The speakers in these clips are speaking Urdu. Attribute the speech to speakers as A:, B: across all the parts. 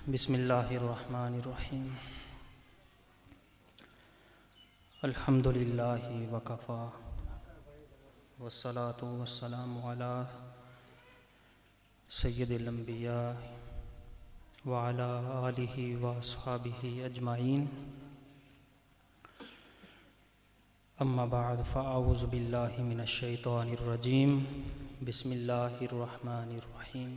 A: بسم اللہ الرحمن الرحیم الحمد للہ وکفا والصلاة والسلام علی سید الانبیاء وعلی آلہ واصحابہ اجمعین اما بعد فاعوذ باللہ من الشیطان الرجیم بسم اللہ الرحمن الرحیم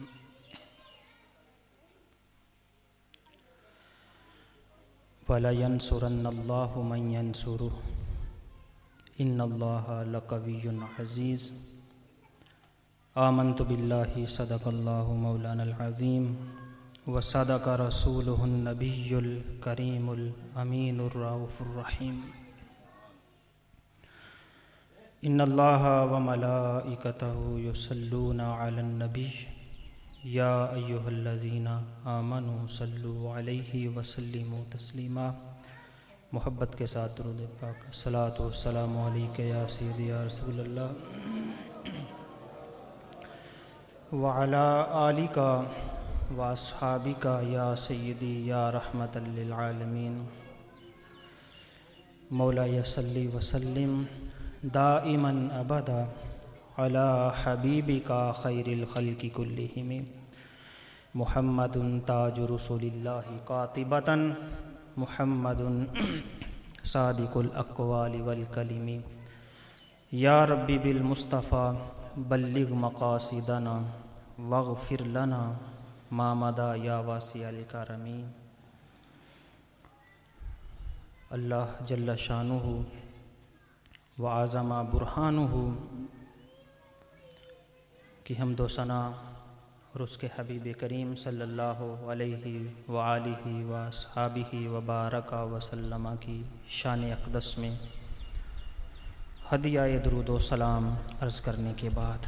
A: وَلَيَنْصُرَنَّ اللَّهُ مَنْ يَنْصُرُهُ إِنَّ اللَّهَ لَقَوِيٌّ عَزِيزٌ آمنت بِاللَّهِ صدق اللَّهُ مَوْلَانَا الْعَظِيمُ وَصَدَقَ رَسُولُهُ النَّبِيُّ الْكَرِيمُ الْأَمِينُ الرَّؤُوفُ الرَّحِيمُ إِنَّ اللَّهَ وَمَلَائِكَتَهُ يُصَلُّونَ عَلَى النَّبِيِّ یا ایہا الذین آمنوا صلوا علیہ وسلموا تسلیما۔ محبت کے ساتھ درود پاک۔ الصلاۃ والسلام علیک یا سیدی یا رسول اللہ وعلی آلک واصحابک یا سیدی یا رحمۃ للعالمین۔ مولاي صلی وسلم دائما ابدا علی حبیبک خیر الخلق کلہم محمد تاج رسول اللہ قاطبۃ محمد صادق الاقوال والکلم۔ یا ربی بالمصطفیٰ بلغ مقاصدنا واغفر لنا ما مضی یا واسع الکرم۔ اللہ جل شانہ وعظم برہانہ کی حمد و ثنا اور اس کے حبیب کریم صلی اللہ علیہ وآلہ واصحابہ وبارک وسلم کی شان اقدس میں ہدیہ درود و سلام عرض کرنے کے بعد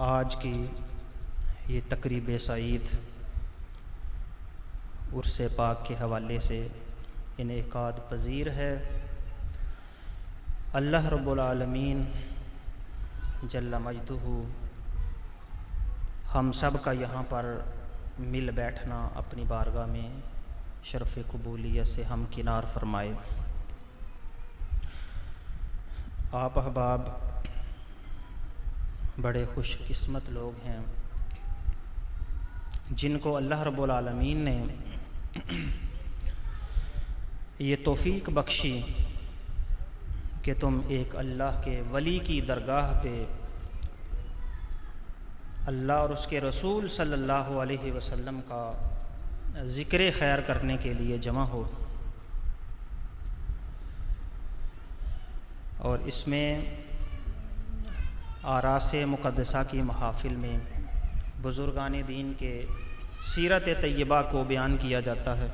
A: آج کی یہ تقریب سعید عرس پاک کے حوالے سے انعقاد پذیر ہے۔ اللہ رب العالمین جل مجدہ ہم سب کا یہاں پر مل بیٹھنا اپنی بارگاہ میں شرف قبولیت سے ہمکنار فرمائے۔ آپ احباب بڑے خوش قسمت لوگ ہیں جن کو اللہ رب العالمین نے یہ توفیق بخشی کہ تم ایک اللہ کے ولی کی درگاہ پہ اللہ اور اس کے رسول صلی اللہ علیہ وسلم کا ذکر خیر کرنے کے لیے جمع ہو، اور اس میں آراس مقدسہ کی محافل میں بزرگان دین کے سیرت طیبہ کو بیان کیا جاتا ہے،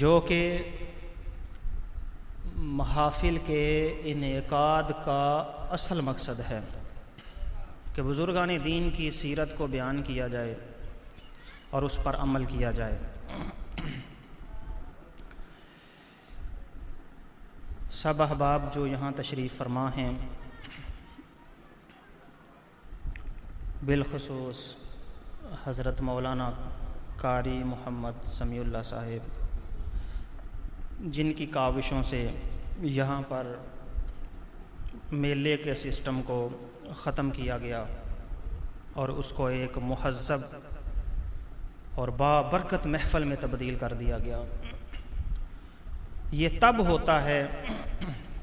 A: جو کہ محافل کے انعقاد کا اصل مقصد ہے کہ بزرگان دین کی سیرت کو بیان کیا جائے اور اس پر عمل کیا جائے۔ سب احباب جو یہاں تشریف فرما ہیں، بالخصوص حضرت مولانا قاری محمد سمیع اللہ صاحب، جن کی کاوشوں سے یہاں پر میلے کے سسٹم کو ختم کیا گیا اور اس کو ایک مہذب اور بابرکت محفل میں تبدیل کر دیا گیا۔ یہ تب ہوتا ہے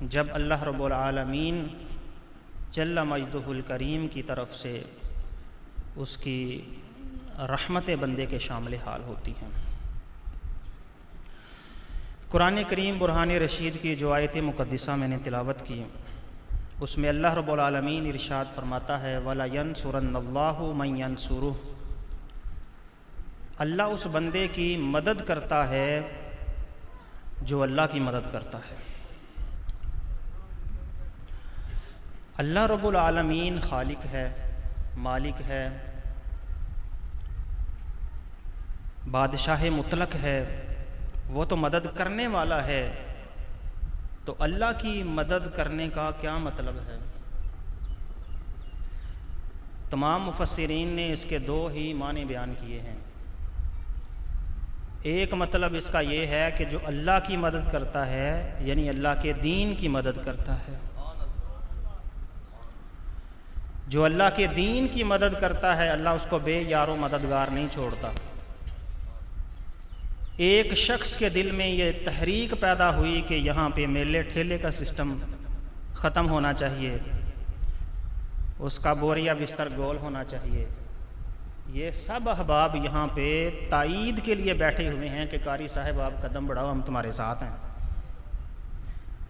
A: جب اللہ رب العالمین جل مجدہ الکریم کی طرف سے اس کی رحمت بندے کے شامل حال ہوتی ہیں۔ قرآن کریم برہان رشید کی جو آیت مقدسہ میں نے تلاوت کی، اس میں اللہ رب العالمین ارشاد فرماتا ہے وَلَيَنْصُرَنَّ اللَّهُ مَنْ يَنْصُرُهُ۔ اللہ اس بندے کی مدد کرتا ہے جو اللہ کی مدد کرتا ہے۔ اللہ رب العالمین خالق ہے، مالک ہے، بادشاہ مطلق ہے، وہ تو مدد کرنے والا ہے، تو اللہ کی مدد کرنے کا کیا مطلب ہے؟ تمام مفسرین نے اس کے دو ہی معنی بیان کیے ہیں۔ ایک مطلب اس کا یہ ہے کہ جو اللہ کی مدد کرتا ہے یعنی اللہ کے دین کی مدد کرتا ہے، جو اللہ کے دین کی مدد کرتا ہے اللہ اس کو بے یار و مددگار نہیں چھوڑتا۔ ایک شخص کے دل میں یہ تحریک پیدا ہوئی کہ یہاں پہ میلے ٹھیلے کا سسٹم ختم ہونا چاہیے، اس کا بوریا بستر گول ہونا چاہیے، یہ سب احباب یہاں پہ تائید کے لیے بیٹھے ہوئے ہیں کہ قاری صاحب آپ قدم بڑھاؤ، ہم تمہارے ساتھ ہیں۔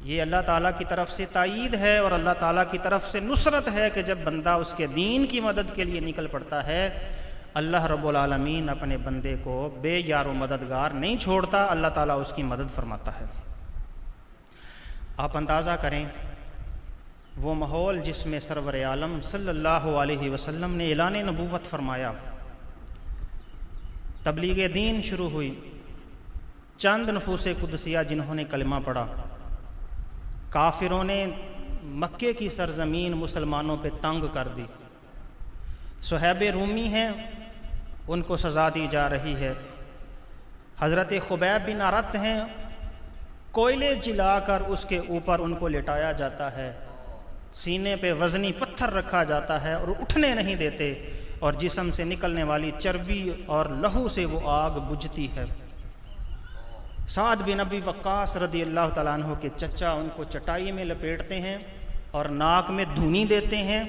A: یہ اللہ تعالیٰ کی طرف سے تائید ہے اور اللہ تعالیٰ کی طرف سے نصرت ہے کہ جب بندہ اس کے دین کی مدد کے لیے نکل پڑتا ہے اللہ رب العالمین اپنے بندے کو بے یار و مددگار نہیں چھوڑتا، اللہ تعالیٰ اس کی مدد فرماتا ہے۔ آپ اندازہ کریں وہ ماحول جس میں سرور عالم صلی اللہ علیہ وسلم نے اعلان نبوت فرمایا، تبلیغ دین شروع ہوئی، چند نفوس قدسیہ جنہوں نے کلمہ پڑھا، کافروں نے مکے کی سرزمین مسلمانوں پہ تنگ کر دی، صہیب رومی ہیں ان کو سزا دی جا رہی ہے، حضرت خبیب بن عرط ہیں کوئلے جلا کر اس کے اوپر ان کو لٹایا جاتا ہے، سینے پہ وزنی پتھر رکھا جاتا ہے اور اٹھنے نہیں دیتے، اور جسم سے نکلنے والی چربی اور لہو سے وہ آگ بجھتی ہے۔ سعد بن ابی وقاص رضی اللہ تعالیٰ عنہ کے چچا ان کو چٹائی میں لپیٹتے ہیں اور ناک میں دھونی دیتے ہیں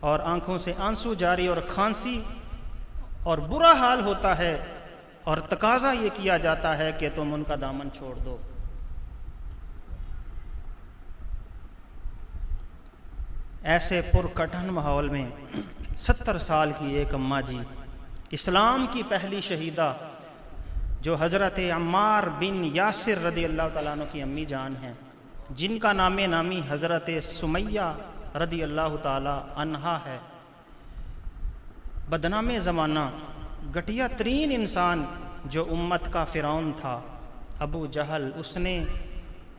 A: اور آنکھوں سے آنسو جاری اور کھانسی اور برا حال ہوتا ہے، اور تقاضا یہ کیا جاتا ہے کہ تم ان کا دامن چھوڑ دو۔ ایسے پرکٹن ماحول میں 70 سال کی ایک اماں جی، اسلام کی پہلی شہیدہ جو حضرت عمار بن یاسر رضی اللہ تعالیٰ عنہ کی امی جان ہیں، جن کا نام نامی حضرت سمیہ رضی اللہ تعالیٰ عنہا ہے، بدنام زمانہ گھٹیا ترین انسان جو امت کا فرعون تھا ابو جہل، اس نے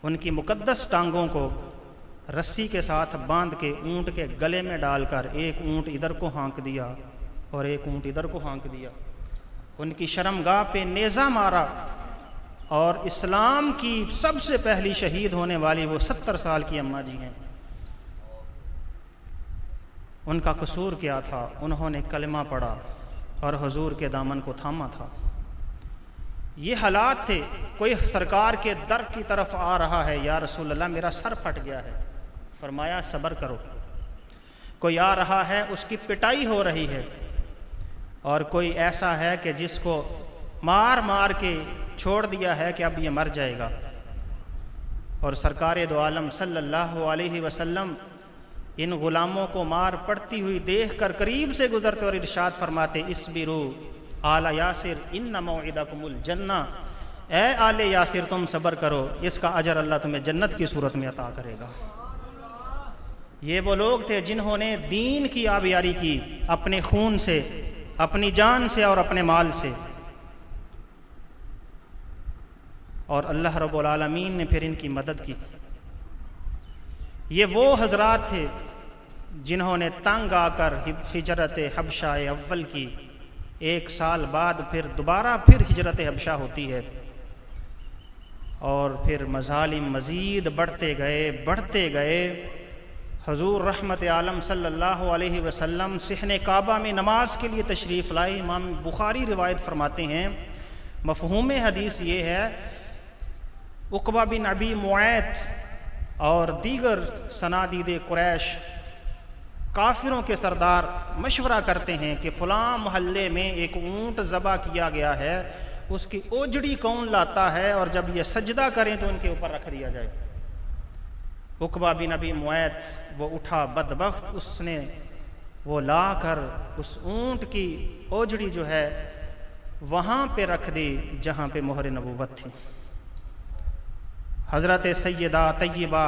A: ان کی مقدس ٹانگوں کو رسی کے ساتھ باندھ کے اونٹ کے گلے میں ڈال کر ایک اونٹ ادھر کو ہانک دیا اور ایک اونٹ ادھر کو ہانک دیا، ان کی شرمگاہ پہ نیزہ مارا، اور اسلام کی سب سے پہلی شہید ہونے والی وہ 70 سال کی اماں جی ہیں۔ ان کا قصور کیا تھا؟ انہوں نے کلمہ پڑھا اور حضور کے دامن کو تھاما تھا۔ یہ حالات تھے، کوئی سرکار کے در کی طرف آ رہا ہے، یا رسول اللہ میرا سر پھٹ گیا ہے، فرمایا صبر کرو۔ کوئی آ رہا ہے اس کی پٹائی ہو رہی ہے، اور کوئی ایسا ہے کہ جس کو مار مار کے چھوڑ دیا ہے کہ اب یہ مر جائے گا، اور سرکار دو عالم صلی اللہ علیہ وسلم ان غلاموں کو مار پڑتی ہوئی دیکھ کر قریب سے گزرتے اور ارشاد فرماتے اصبروا آل یاسر ان موعدکم الجنہ، اے آل یاسر تم صبر کرو، اس کا اجر اللہ تمہیں جنت کی صورت میں عطا کرے گا۔ یہ وہ لوگ تھے جنہوں نے دین کی آبیاری کی اپنے خون سے، اپنی جان سے اور اپنے مال سے، اور اللہ رب العالمین نے پھر ان کی مدد کی۔ یہ وہ حضرات تھے جنہوں نے تنگ آ کر ہجرت حبشہ اول کی، 1 سال بعد پھر دوبارہ پھر ہجرت حبشہ ہوتی ہے، اور پھر مظالم مزید بڑھتے گئے۔ حضور رحمت عالم صلی اللہ علیہ وسلم صحن کعبہ میں نماز کے لیے تشریف لائے۔ امام بخاری روایت فرماتے ہیں، مفہوم حدیث یہ ہے، عقبہ بن ابی معیط اور دیگر صنادید قریش کافروں کے سردار مشورہ کرتے ہیں کہ فلاں محلے میں ایک اونٹ ذبح کیا گیا ہے، اس کی اوجڑی کون لاتا ہے اور جب یہ سجدہ کریں تو ان کے اوپر رکھ دیا جائے۔ عقبہ بن ابی معیط وہ اٹھا بدبخت، اس نے وہ لا کر اس اونٹ کی اوجڑی جو ہے وہاں پہ رکھ دی جہاں پہ مہر نبوت تھی۔ حضرت سیدہ طیبہ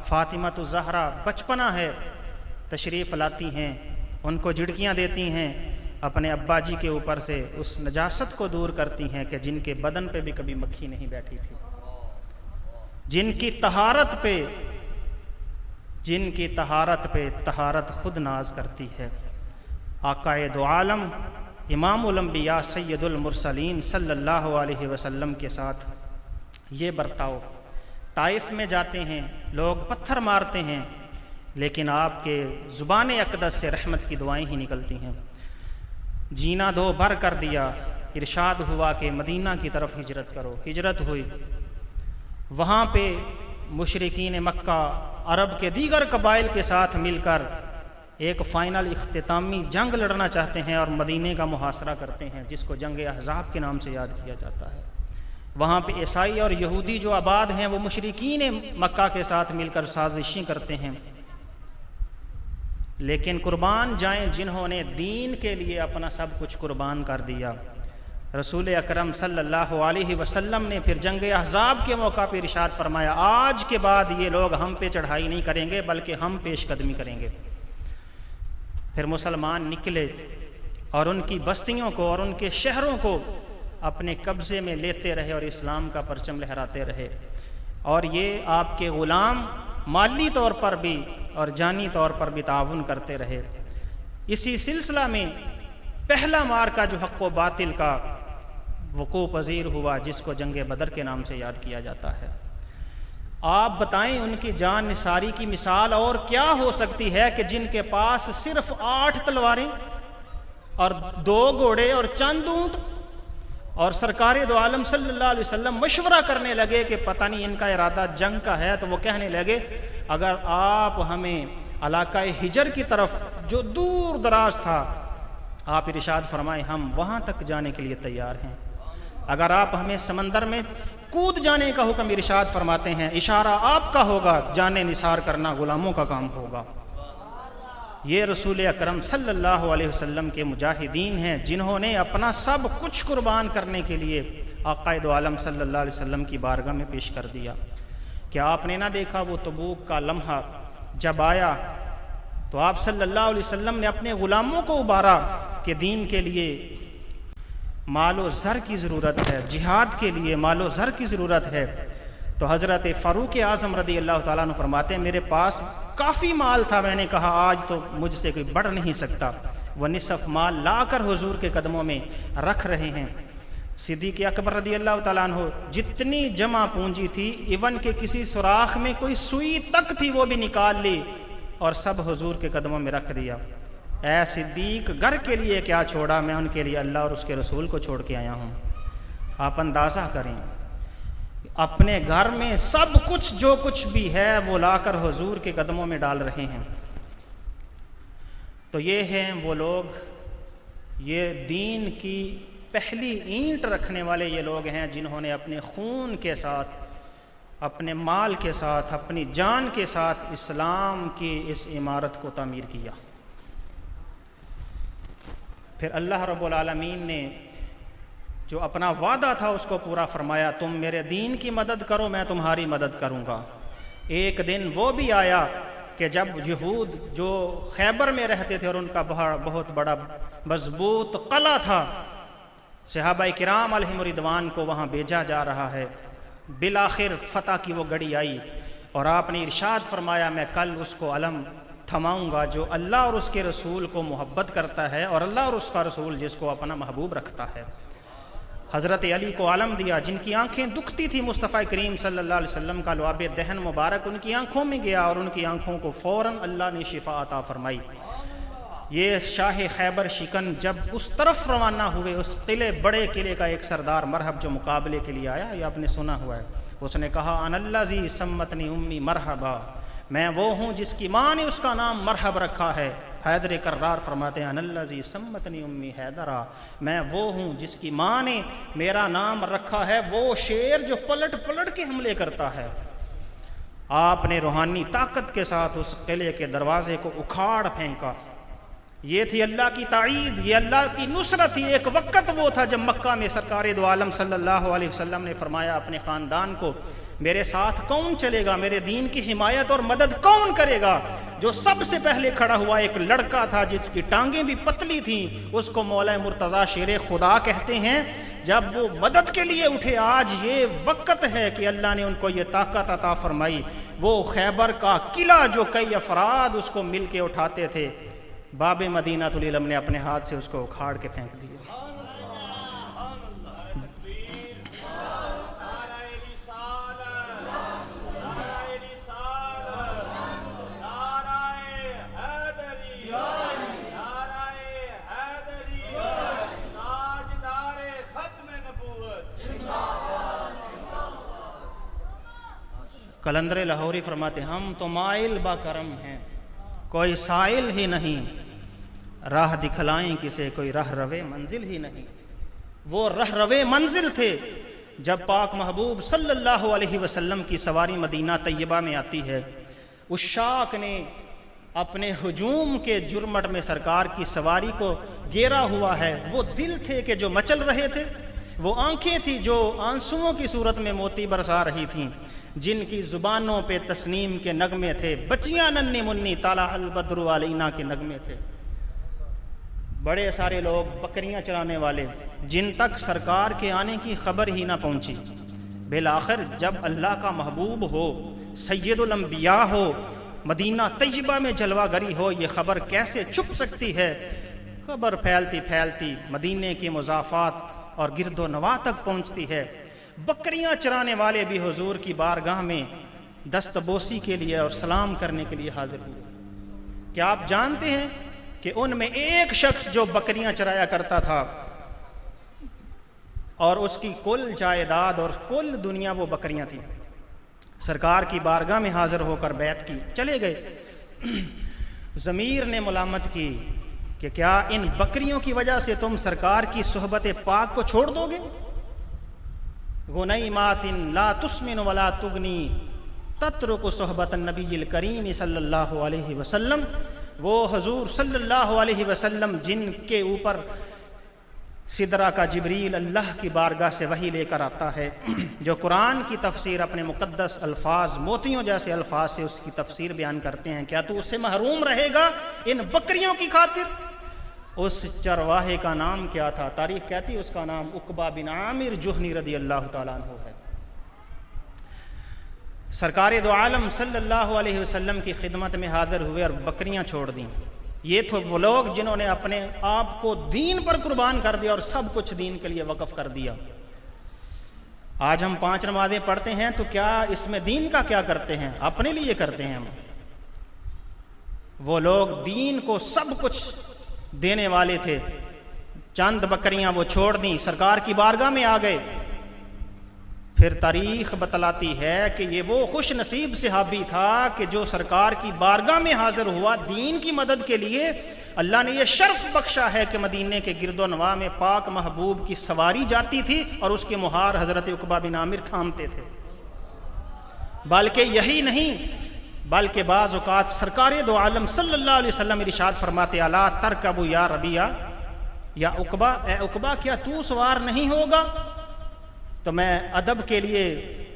A: فاطمہ الزہرا بچپنا ہے، تشریف لاتی ہیں، ان کو جھڑکیاں دیتی ہیں، اپنے ابا جی کے اوپر سے اس نجاست کو دور کرتی ہیں کہ جن کے بدن پہ بھی کبھی مکھی نہیں بیٹھی تھی، جن کی طہارت پہ طہارت خود ناز کرتی ہے۔ آقائے دو عالم امام الانبیاء سید المرسلین صلی اللہ علیہ وسلم کے ساتھ یہ برتاؤ، طائف میں جاتے ہیں، لوگ پتھر مارتے ہیں، لیکن آپ کے زبان اقدس سے رحمت کی دعائیں ہی نکلتی ہیں۔ جینا دو بھر کر دیا، ارشاد ہوا کہ مدینہ کی طرف ہجرت کرو، ہجرت ہوئی۔ وہاں پہ مشرکین مکہ عرب کے دیگر قبائل کے ساتھ مل کر ایک فائنل اختتامی جنگ لڑنا چاہتے ہیں اور مدینے کا محاصرہ کرتے ہیں، جس کو جنگ احزاب کے نام سے یاد کیا جاتا ہے۔ وہاں پہ عیسائی اور یہودی جو آباد ہیں وہ مشرکین مکہ کے ساتھ مل کر سازشیں کرتے ہیں، لیکن قربان جائیں جنہوں نے دین کے لیے اپنا سب کچھ قربان کر دیا۔ رسول اکرم صلی اللہ علیہ وسلم نے پھر جنگ احزاب کے موقع پہ ارشاد فرمایا، آج کے بعد یہ لوگ ہم پہ چڑھائی نہیں کریں گے بلکہ ہم پیش قدمی کریں گے۔ پھر مسلمان نکلے اور ان کی بستیوں کو اور ان کے شہروں کو اپنے قبضے میں لیتے رہے اور اسلام کا پرچم لہراتے رہے، اور یہ آپ کے غلام مالی طور پر بھی اور جانی طور پر بھی تعاون کرتے رہے۔ اسی سلسلہ میں پہلا معرکہ جو حق و باطل کا وقوع پذیر ہوا، جس کو جنگ بدر کے نام سے یاد کیا جاتا ہے۔ آپ بتائیں ان کی جان نثاری کی مثال اور کیا ہو سکتی ہے کہ جن کے پاس صرف 8 تلواریں اور 2 گھوڑے اور چند اونٹ، اور سرکار دو عالم صلی اللہ علیہ وسلم مشورہ کرنے لگے کہ پتہ نہیں ان کا ارادہ جنگ کا ہے، تو وہ کہنے لگے اگر آپ ہمیں علاقہ ہجر کی طرف جو دور دراز تھا آپ ارشاد فرمائیں ہم وہاں تک جانے کے لیے تیار ہیں، اگر آپ ہمیں سمندر میں کود جانے کا حکم ارشاد فرماتے ہیں اشارہ آپ کا ہوگا، جانے نثار کرنا غلاموں کا کام ہوگا۔ یہ رسول اکرم صلی اللہ علیہ وسلم کے مجاہدین ہیں جنہوں نے اپنا سب کچھ قربان کرنے کے لیے آقا دو عالم صلی اللہ علیہ وسلم کی بارگاہ میں پیش کر دیا۔ کیا آپ نے نہ دیکھا وہ تبوک کا لمحہ جب آیا تو آپ صلی اللہ علیہ وسلم نے اپنے غلاموں کو ابھارا کہ دین کے لیے مال و زر کی ضرورت ہے، جہاد کے لیے مال و زر کی ضرورت ہے، تو حضرت فاروق اعظم رضی اللہ تعالیٰ عنہ فرماتے ہیں میرے پاس کافی مال تھا، میں نے کہا آج تو مجھ سے کوئی بڑھ نہیں سکتا، وہ نصف مال لا کر حضور کے قدموں میں رکھ رہے ہیں۔ صدیق اکبر رضی اللہ تعالیٰ عنہ جتنی جمع پونجی تھی، ایون کہ کسی سوراخ میں کوئی سوئی تک تھی وہ بھی نکال لی اور سب حضور کے قدموں میں رکھ دیا۔ اے صدیق گھر کے لیے کیا چھوڑا، میں ان کے لیے اللہ اور اس کے رسول کو چھوڑ کے آیا ہوں۔ آپ اندازہ کریں اپنے گھر میں سب کچھ جو کچھ بھی ہے وہ لا کر حضور کے قدموں میں ڈال رہے ہیں۔ تو یہ ہیں وہ لوگ، یہ دین کی پہلی اینٹ رکھنے والے یہ لوگ ہیں جنہوں نے اپنے خون کے ساتھ، اپنے مال کے ساتھ، اپنی جان کے ساتھ اسلام کی اس عمارت کو تعمیر کیا۔ پھر اللہ رب العالمین نے جو اپنا وعدہ تھا اس کو پورا فرمایا، تم میرے دین کی مدد کرو میں تمہاری مدد کروں گا۔ ایک دن وہ بھی آیا کہ جب یہود جو خیبر میں رہتے تھے اور ان کا بہت بڑا مضبوط قلعہ تھا، صحابہ کرام علیہم رضوان کو وہاں بھیجا جا رہا ہے، بالآخر فتح کی وہ گھڑی آئی اور آپ نے ارشاد فرمایا میں کل اس کو علم تھماؤں گا جو اللہ اور اس کے رسول کو محبت کرتا ہے اور اللہ اور اس کا رسول جس کو اپنا محبوب رکھتا ہے۔ حضرت علی کو علم دیا، جن کی آنکھیں دکھتی تھی مصطفیٰ کریم صلی اللہ علیہ وسلم کا لعاب دہن مبارک ان کی آنکھوں میں گیا اور ان کی آنکھوں کو فوراً اللہ نے شفا عطا فرمائی۔ یہ شاہ خیبر شکن جب اس طرف روانہ ہوئے، اس بڑے قلعے کا ایک سردار مرحب جو مقابلے کے لیے آیا، یہ آپ نے سنا ہوا ہے، اس نے کہا ان الذی سمتنی امی مرحبا، میں وہ ہوں جس کی ماں نے اس کا نام مرحب رکھا ہے۔ حیدر کرار فرماتے ہیں ان الذی سمتنی امی حیدرا، میں وہ ہوں جس کی ماں نے میرا نام رکھا ہے وہ شیر جو پلٹ پلٹ کے حملے کرتا ہے۔ آپ نے روحانی طاقت کے ساتھ اس قلعے کے دروازے کو اکھاڑ پھینکا۔ یہ تھی اللہ کی تائید، یہ اللہ کی نصرت تھی۔ ایک وقت وہ تھا جب مکہ میں سرکار دو عالم صلی اللہ علیہ وسلم نے فرمایا اپنے خاندان کو میرے ساتھ کون چلے گا، میرے دین کی حمایت اور مدد کون کرے گا؟ جو سب سے پہلے کھڑا ہوا ایک لڑکا تھا جس کی ٹانگیں بھی پتلی تھیں، اس کو مولا مرتضیٰ شیر خدا کہتے ہیں جب وہ مدد کے لیے اٹھے، آج یہ وقت ہے کہ اللہ نے ان کو یہ طاقت عطا فرمائی۔ وہ خیبر کا قلعہ جو کئی افراد اس کو مل کے اٹھاتے تھے، باب مدینہ العلم نے اپنے ہاتھ سے اس کو اکھاڑ کے پھینک دیا۔ قلندر لاہوری فرماتے ہیں ہم تو مائل با کرم ہیں، کوئی سائل ہی نہیں، راہ دکھلائیں کسے کوئی رہ روے منزل ہی نہیں۔ وہ رہ روے منزل تھے جب پاک محبوب صلی اللہ علیہ وسلم کی سواری مدینہ طیبہ میں آتی ہے، عشاق نے اپنے ہجوم کے جرمٹ میں سرکار کی سواری کو گھیرا ہوا ہے۔ وہ دل تھے کہ جو مچل رہے تھے، وہ آنکھیں تھی جو آنسوؤں کی صورت میں موتی برسا رہی تھیں، جن کی زبانوں پہ تسنیم کے نغمے تھے، بچیاں ننھی منی طالع البدر علینا کے نغمے تھے۔ بڑے سارے لوگ بکریاں چرانے والے جن تک سرکار کے آنے کی خبر ہی نہ پہنچی، بالآخر جب اللہ کا محبوب ہو، سید الانبیاء ہو، مدینہ طیبہ میں جلوہ گری ہو، یہ خبر کیسے چھپ سکتی ہے؟ خبر پھیلتی پھیلتی مدینے کی مضافات اور گرد و نواح تک پہنچتی ہے۔ بکریاں چرانے والے بھی حضور کی بارگاہ میں دست بوسی کے لیے اور سلام کرنے کے لیے حاضر ہوئے۔ کیا آپ جانتے ہیں کہ ان میں ایک شخص جو بکریاں چرایا کرتا تھا اور اس کی کل جائیداد اور کل دنیا وہ بکریاں تھیں، سرکار کی بارگاہ میں حاضر ہو کر بیعت کی، چلے گئے۔ ضمیر نے ملامت کی کہ کیا ان بکریوں کی وجہ سے تم سرکار کی صحبت پاک کو چھوڑ دو گے؟ غنیمات لا تسمن ولا تغنی تترک صحبت النبی الکریم صلی اللہ علیہ وسلم۔ وہ حضور صلی اللہ علیہ وسلم جن کے اوپر سدرہ کا جبریل اللہ کی بارگاہ سے وحی لے کر آتا ہے، جو قرآن کی تفسیر اپنے مقدس الفاظ، موتیوں جیسے الفاظ سے اس کی تفسیر بیان کرتے ہیں، کیا تو اس سے محروم رہے گا ان بکریوں کی خاطر؟ اس چرواہے کا نام کیا تھا؟ تاریخ کہتی ہے اس کا نام عقبہ بن عامر جہنی رضی اللہ تعالیٰ عنہ ہے۔ سرکار دو عالم صلی اللہ علیہ وسلم کی خدمت میں حاضر ہوئے اور بکریاں چھوڑ دیں۔ یہ تھے وہ لوگ جنہوں نے اپنے آپ کو دین پر قربان کر دیا اور سب کچھ دین کے لیے وقف کر دیا۔ آج ہم 5 نمازیں پڑھتے ہیں تو کیا اس میں دین کا کیا کرتے ہیں؟ اپنے لیے کرتے ہیں ہم۔ وہ لوگ دین کو سب کچھ دینے والے تھے، چند بکریاں وہ چھوڑ دیں، سرکار کی بارگاہ میں آ گئے۔ پھر تاریخ بتلاتی ہے کہ یہ وہ خوش نصیب صحابی تھا کہ جو سرکار کی بارگاہ میں حاضر ہوا دین کی مدد کے لیے۔ اللہ نے یہ شرف بخشا ہے کہ مدینے کے گرد و نواح میں پاک محبوب کی سواری جاتی تھی اور اس کے مہار حضرت عقبہ بن عامر تھامتے تھے۔ بلکہ یہی نہیں، بلکہ بعض اوقات سرکار دو عالم صلی اللہ علیہ وسلم ارشاد فرماتے الا ترکبوا یا ربیہ، یا عقبہ، اے عقبہ کیا تو سوار نہیں ہوگا؟ تو میں ادب کے لیے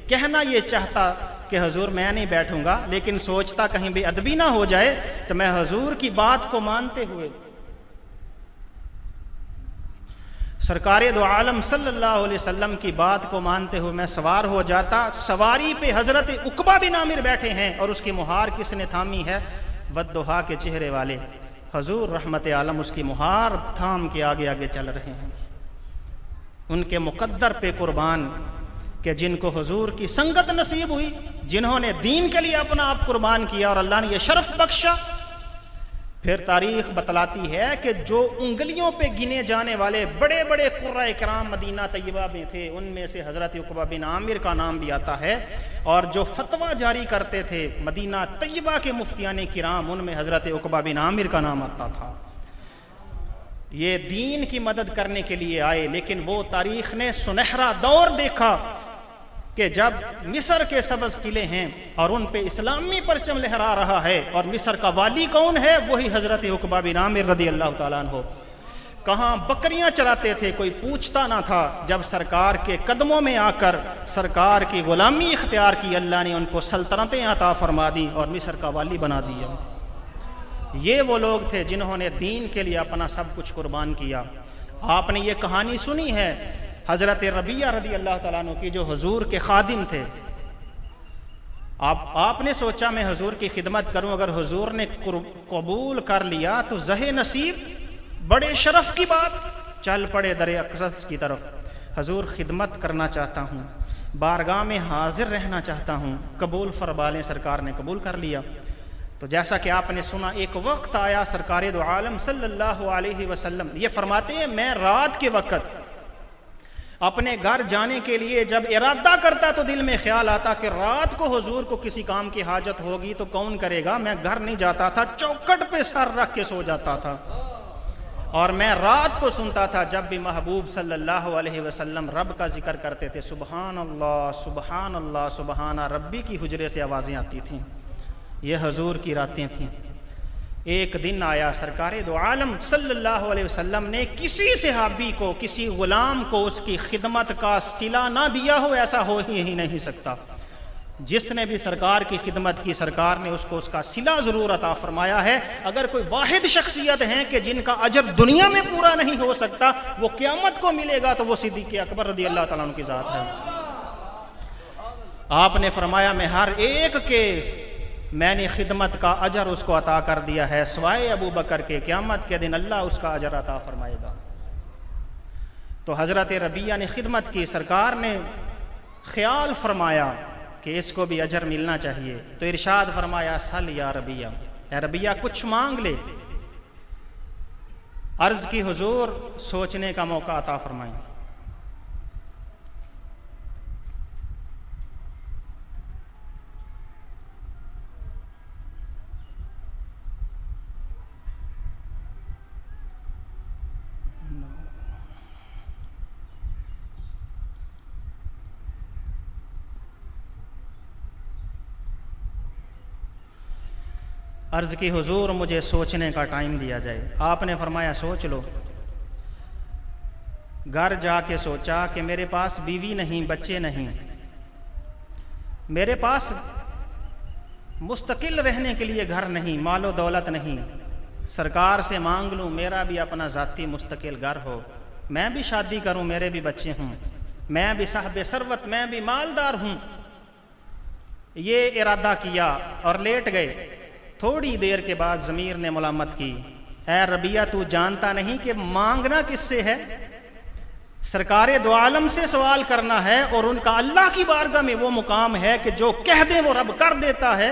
A: کہنا یہ چاہتا کہ حضور میں نہیں بیٹھوں گا، لیکن سوچتا کہیں بے ادبی نہ ہو جائے تو میں حضور کی بات کو مانتے ہوئے سرکار دو عالم صلی اللہ علیہ وسلم کی بات کو مانتے ہوئے میں سوار ہو جاتا۔ سواری پہ حضرت عقبہ بن عامر بیٹھے ہیں اور اس کی مہار کس نے تھامی ہے؟ والضحیٰ کے چہرے والے حضور رحمت عالم اس کی مہار تھام کے آگے آگے چل رہے ہیں۔ ان کے مقدر پہ قربان کہ جن کو حضور کی سنگت نصیب ہوئی، جنہوں نے دین کے لیے اپنا آپ قربان کیا اور اللہ نے یہ شرف بخشا۔ پھر تاریخ بتلاتی ہے کہ جو انگلیوں پہ گنے جانے والے بڑے بڑے قرۂ کرام مدینہ طیبہ میں تھے، ان میں سے حضرت عقبہ بن عامر کا نام بھی آتا ہے، اور جو فتویٰ جاری کرتے تھے مدینہ طیبہ کے مفتیان کرام، ان میں حضرت عقبہ بن عامر کا نام آتا تھا۔ یہ دین کی مدد کرنے کے لیے آئے، لیکن وہ تاریخ نے سنہرا دور دیکھا کہ جب مصر کے سبز قلعے ہیں اور ان پہ اسلامی پرچم لہرا رہا ہے، اور مصر کا والی کون ہے؟ وہی حضرت عقبہ بن عامر رضی اللہ تعالیٰ عنہ۔ کہاں بکریاں چراتے تھے کوئی پوچھتا نہ تھا، جب سرکار کے قدموں میں آ کر سرکار کی غلامی اختیار کی، اللہ نے ان کو سلطنتیں عطا فرما دی اور مصر کا والی بنا دیا۔ یہ وہ لوگ تھے جنہوں نے دین کے لیے اپنا سب کچھ قربان کیا۔ آپ نے یہ کہانی سنی ہے حضرت ربیہ رضی اللہ تعالیٰ عنہ کی جو حضور کے خادم تھے، آپ نے سوچا میں حضور کی خدمت کروں، اگر حضور نے قبول کر لیا تو زہ نصیب، بڑے شرف کی بات، چل پڑے در اقدس کی طرف، حضور خدمت کرنا چاہتا ہوں، بارگاہ میں حاضر رہنا چاہتا ہوں، قبول فرما لیں۔ سرکار نے قبول کر لیا۔ تو جیسا کہ آپ نے سنا، ایک وقت آیا سرکار دو عالم صلی اللہ علیہ وسلم یہ فرماتے ہیں، میں رات کے وقت اپنے گھر جانے کے لیے جب ارادہ کرتا تو دل میں خیال آتا کہ رات کو حضور کو کسی کام کی حاجت ہوگی تو کون کرے گا، میں گھر نہیں جاتا تھا، چوکھٹ پہ سر رکھ کے سو جاتا تھا، اور میں رات کو سنتا تھا جب بھی محبوب صلی اللہ علیہ وسلم رب کا ذکر کرتے تھے، سبحان اللہ سبحان اللہ سبحان ربی کی حجرے سے آوازیں آتی تھیں۔ یہ حضور کی راتیں تھیں۔ ایک دن آیا سرکار دو عالم صلی اللہ علیہ وسلم نے کسی صحابی کو، کسی غلام کو اس کی خدمت کا صلہ نہ دیا ہو، ایسا ہو ہی نہیں سکتا۔ جس نے بھی سرکار کی خدمت کی، سرکار نے اس کو اس کا صلہ ضرور عطا فرمایا ہے۔ اگر کوئی واحد شخصیت ہیں کہ جن کا اجر دنیا میں پورا نہیں ہو سکتا، وہ قیامت کو ملے گا، تو وہ صدیق اکبر رضی اللہ تعالیٰ عنہ کی ذات ہے۔ آپ نے فرمایا میں ہر ایک کے میں نے خدمت کا اجر اس کو عطا کر دیا ہے، سوائے ابو بکر کے، قیامت کے دن اللہ اس کا اجر عطا فرمائے گا۔ تو حضرت ربیہ نے خدمت کی، سرکار نے خیال فرمایا کہ اس کو بھی اجر ملنا چاہیے، تو ارشاد فرمایا سل یا ربیہ، اے ربیہ کچھ مانگ لے۔ عرض کی حضور سوچنے کا موقع عطا فرمائیں۔ عرض کی حضور مجھے سوچنے کا ٹائم دیا جائے۔ آپ نے فرمایا سوچ لو۔ گھر جا کے سوچا کہ میرے پاس بیوی نہیں، بچے نہیں، میرے پاس مستقل رہنے کے لیے گھر نہیں، مال و دولت نہیں، سرکار سے مانگ لوں میرا بھی اپنا ذاتی مستقل گھر ہو، میں بھی شادی کروں، میرے بھی بچے ہوں، میں بھی صاحب ثروت، میں بھی مالدار ہوں۔ یہ ارادہ کیا اور لیٹ گئے۔ تھوڑی دیر کے بعد ضمیر نے ملامت کی، اے ربیہ تو جانتا نہیں کہ مانگنا کس سے ہے؟ سرکار دو عالم سے سوال کرنا ہے، اور ان کا اللہ کی بارگاہ میں وہ مقام ہے کہ جو کہہ دے وہ رب کر دیتا ہے،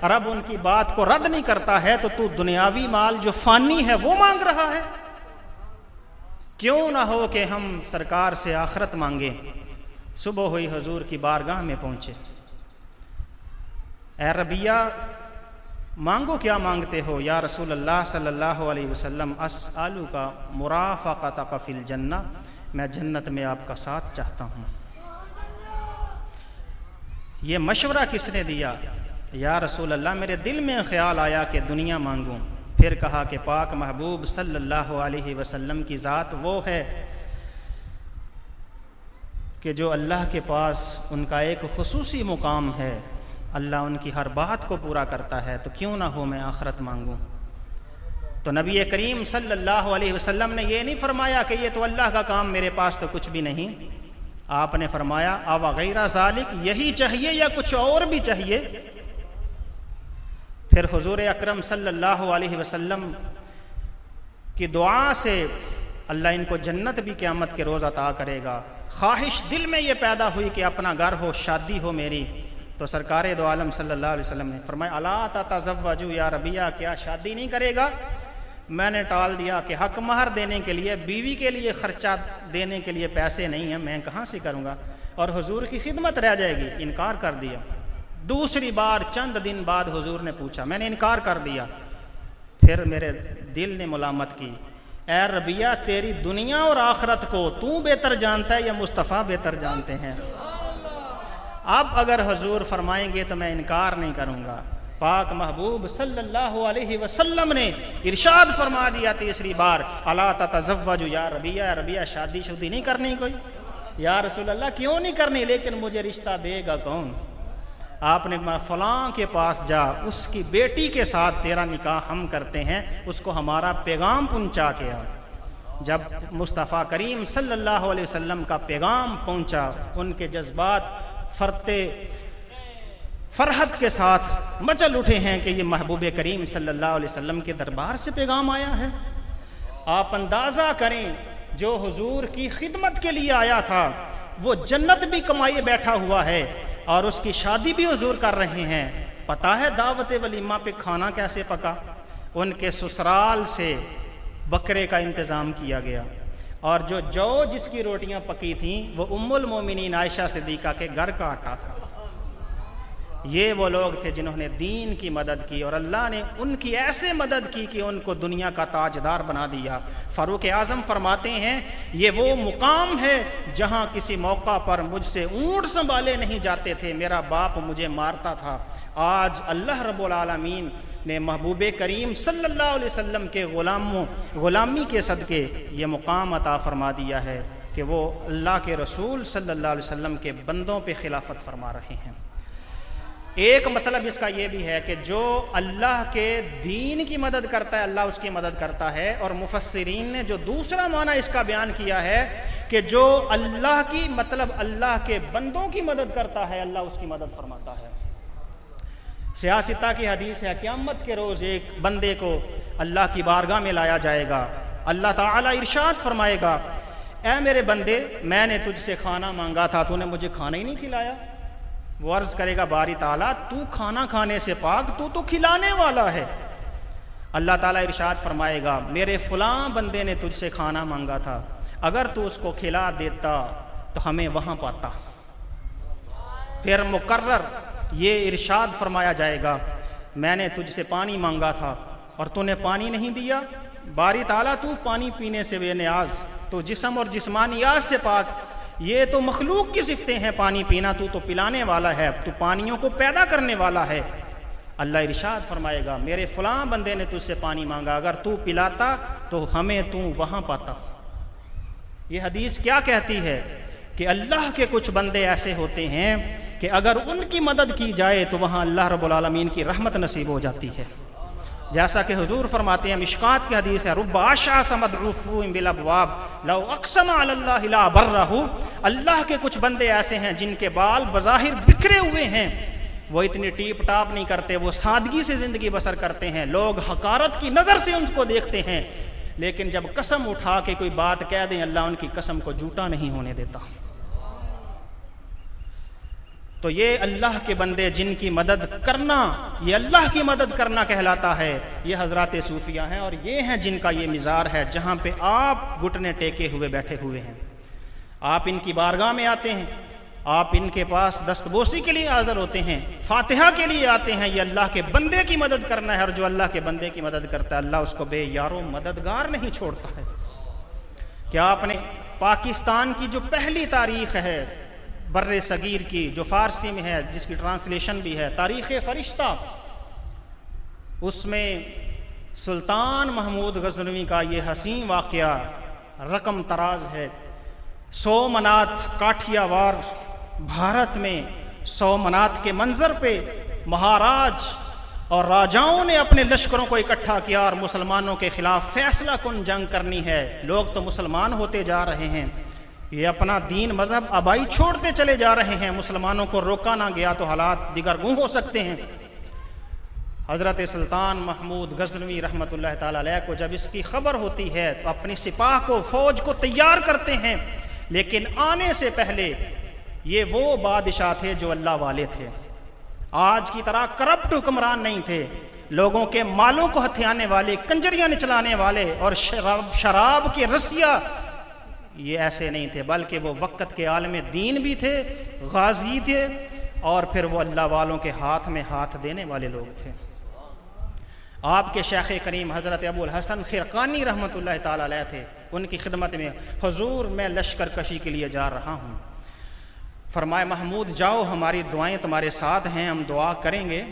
A: رب ان کی بات کو رد نہیں کرتا ہے، تو دنیاوی مال جو فانی ہے وہ مانگ رہا ہے؟ کیوں نہ ہو کہ ہم سرکار سے آخرت مانگیں۔ صبح ہوئی، حضور کی بارگاہ میں پہنچے۔ اے ربیہ مانگو، کیا مانگتے ہو؟ یا رسول اللہ صلی اللہ علیہ وسلم اسألک مرافقتک فی الجنہ، میں جنت میں آپ کا ساتھ چاہتا ہوں۔ یہ مشورہ کس نے دیا؟ یا رسول اللہ میرے دل میں خیال آیا کہ دنیا مانگوں۔ پھر کہا کہ پاک محبوب صلی اللہ علیہ وسلم کی ذات وہ ہے کہ جو اللہ کے پاس ان کا ایک خصوصی مقام ہے، اللہ ان کی ہر بات کو پورا کرتا ہے، تو کیوں نہ ہو میں آخرت مانگوں۔ تو نبی کریم صلی اللہ علیہ وسلم نے یہ نہیں فرمایا کہ یہ تو اللہ کا کام، میرے پاس تو کچھ بھی نہیں۔ آپ نے فرمایا اَوَ غَيْرَ ذَلِكَ، یہی چاہیے یا کچھ اور بھی چاہیے؟ پھر حضور اکرم صلی اللہ علیہ وسلم کی دعا سے اللہ ان کو جنت بھی قیامت کے روز عطا کرے گا۔ خواہش دل میں یہ پیدا ہوئی کہ اپنا گھر ہو، شادی ہو میری، تو سرکار دو عالم صلی اللہ علیہ وسلم نے فرمایا الا تتزوج یا ربیہ، کیا شادی نہیں کرے گا؟ میں نے ٹال دیا کہ حق مہر دینے کے لیے، بیوی کے لیے خرچہ دینے کے لیے پیسے نہیں ہیں، میں کہاں سے کروں گا، اور حضور کی خدمت رہ جائے گی، انکار کر دیا۔ دوسری بار چند دن بعد حضور نے پوچھا، میں نے انکار کر دیا۔ پھر میرے دل نے ملامت کی، اے ربیہ تیری دنیا اور آخرت کو تو بہتر جانتا ہے یا مصطفیٰ بہتر جانتے ہیں؟ اب اگر حضور فرمائیں گے تو میں انکار نہیں کروں گا۔ پاک محبوب صلی اللہ علیہ وسلم نے ارشاد فرما دیا تیسری بار، الا تتزوج یا ربیہ، ربیہ شادی شدی نہیں کرنی کوئی؟ یا رسول اللہ کیوں نہیں کرنی، لیکن مجھے رشتہ دے گا کون؟ آپ نے فلاں کے پاس جا، اس کی بیٹی کے ساتھ تیرا نکاح ہم کرتے ہیں، اس کو ہمارا پیغام پہنچا کے آ۔ جب مصطفیٰ کریم صلی اللہ علیہ وسلم کا پیغام پہنچا، ان کے جذبات فرحت کے ساتھ مچل اٹھے ہیں کہ یہ محبوب کریم صلی اللہ علیہ وسلم کے دربار سے پیغام آیا ہے۔ آپ اندازہ کریں، جو حضور کی خدمت کے لیے آیا تھا وہ جنت بھی کمائے بیٹھا ہوا ہے اور اس کی شادی بھی حضور کر رہے ہیں۔ پتہ ہے دعوت ولیمہ پہ کھانا کیسے پکا؟ ان کے سسرال سے بکرے کا انتظام کیا گیا، اور جو جس کی روٹیاں پکی تھیں وہ ام المومنین عائشہ صدیقہ کے گھر کا آٹا تھا۔ یہ وہ لوگ تھے جنہوں نے دین کی مدد کی، اور اللہ نے ان کی ایسے مدد کی کہ ان کو دنیا کا تاجدار بنا دیا۔ فاروق اعظم فرماتے ہیں، یہ وہ مقام ہے جہاں کسی موقع پر مجھ سے اونٹ سنبھالے نہیں جاتے تھے، میرا باپ مجھے مارتا تھا۔ آج اللہ رب العالمین نے محبوب کریم صلی اللہ علیہ وسلم کے غلامی کے صدقے یہ مقام عطا فرما دیا ہے کہ وہ اللہ کے رسول صلی اللہ علیہ وسلم کے بندوں پہ خلافت فرما رہے ہیں۔ ایک مطلب اس کا یہ بھی ہے کہ جو اللہ کے دین کی مدد کرتا ہے اللہ اس کی مدد کرتا ہے، اور مفسرین نے جو دوسرا معنی اس کا بیان کیا ہے کہ جو اللہ کی مطلب اللہ کے بندوں کی مدد کرتا ہے اللہ اس کی مدد فرماتا ہے۔ سیاستہ کی حدیث ہے، قیامت کے روز ایک بندے کو اللہ کی بارگاہ میں لایا جائے گا، اللہ تعالیٰ ارشاد فرمائے گا، اے میرے بندے، میں نے تجھ سے کھانا مانگا تھا، تو نے مجھے کھانا ہی نہیں کھلایا۔ وہ عرض کرے گا، باری تعالیٰ تو کھانا کھانے سے پاک، تو کھلانے والا ہے۔ اللہ تعالیٰ ارشاد فرمائے گا، میرے فلاں بندے نے تجھ سے کھانا مانگا تھا، اگر تو اس کو کھلا دیتا تو ہمیں وہاں پاتا۔ پھر مقرر یہ ارشاد فرمایا جائے گا، میں نے تجھ سے پانی مانگا تھا اور تو نے پانی نہیں دیا۔ باری تعالیٰ تو پانی پینے سے بے نیاز، تو جسم اور جسمانیات سے پاک، یہ تو مخلوق کی صفتیں ہیں پانی پینا، تو پلانے والا ہے، تو پانیوں کو پیدا کرنے والا ہے۔ اللہ ارشاد فرمائے گا، میرے فلاں بندے نے تجھ سے پانی مانگا، اگر تو پلاتا تو ہمیں تو وہاں پاتا۔ یہ حدیث کیا کہتی ہے کہ اللہ کے کچھ بندے ایسے ہوتے ہیں کہ اگر ان کی مدد کی جائے تو وہاں اللہ رب العالمین کی رحمت نصیب ہو جاتی ہے۔ جیسا کہ حضور فرماتے ہیں، مشکات کی حدیث ہے، رب اشعث مدعوف بالابواب لو اقسم علی اللہ لا برہ۔ اللہ کے کچھ بندے ایسے ہیں جن کے بال بظاہر بکھرے ہوئے ہیں، وہ اتنی ٹیپ ٹاپ نہیں کرتے، وہ سادگی سے زندگی بسر کرتے ہیں، لوگ حقارت کی نظر سے ان کو دیکھتے ہیں، لیکن جب قسم اٹھا کے کوئی بات کہہ دیں اللہ ان کی قسم کو جھوٹا نہیں ہونے دیتا۔ تو یہ اللہ کے بندے جن کی مدد کرنا، یہ اللہ کی مدد کرنا کہلاتا ہے، یہ حضرات صوفیہ ہیں، اور یہ ہیں جن کا یہ مزار ہے جہاں پہ آپ گھٹنے ٹیکے ہوئے بیٹھے ہوئے ہیں۔ آپ ان کی بارگاہ میں آتے ہیں، آپ ان کے پاس دستبوسی کے لیے حاضر ہوتے ہیں، فاتحہ کے لیے آتے ہیں، یہ اللہ کے بندے کی مدد کرنا ہے، اور جو اللہ کے بندے کی مدد کرتا ہے اللہ اس کو بے یارو مددگار نہیں چھوڑتا ہے۔ کیا آپ نے پاکستان کی جو پہلی تاریخ ہے بر صغیر کی، جو فارسی میں ہے، جس کی ٹرانسلیشن بھی ہے، تاریخ فرشتہ، اس میں سلطان محمود غزنوی کا یہ حسین واقعہ رقم تراز ہے۔ سومنات کاٹھیا وار بھارت میں سومنات کے منظر پہ مہاراج اور راجاؤں نے اپنے لشکروں کو اکٹھا کیا اور مسلمانوں کے خلاف فیصلہ کن جنگ کرنی ہے۔ لوگ تو مسلمان ہوتے جا رہے ہیں، یہ اپنا دین مذہب آبائی چھوڑتے چلے جا رہے ہیں، مسلمانوں کو روکا نہ گیا تو حالات دیگر گوں ہو سکتے ہیں۔ حضرت سلطان محمود غزنوی رحمۃ اللہ تعالی علیہ کو جب اس کی خبر ہوتی ہے تو اپنی سپاہ کو، فوج کو تیار کرتے ہیں، لیکن آنے سے پہلے یہ وہ بادشاہ تھے جو اللہ والے تھے، آج کی طرح کرپٹ حکمران نہیں تھے، لوگوں کے مالوں کو ہتھیانے والے، کنجریاں نچلانے والے اور شراب کے رسیا یہ ایسے نہیں تھے، بلکہ وہ وقت کے عالم دین بھی تھے، غازی تھے، اور پھر وہ اللہ والوں کے ہاتھ میں ہاتھ دینے والے لوگ تھے۔ آپ کے شیخ کریم حضرت ابو الحسن خرقانی رحمۃ اللہ تعالی علیہ تھے، ان کی خدمت میں، حضور میں لشکر کشی کے لیے جا رہا ہوں، فرمائے محمود جاؤ، ہماری دعائیں تمہارے ساتھ ہیں، ہم دعا کریں گے۔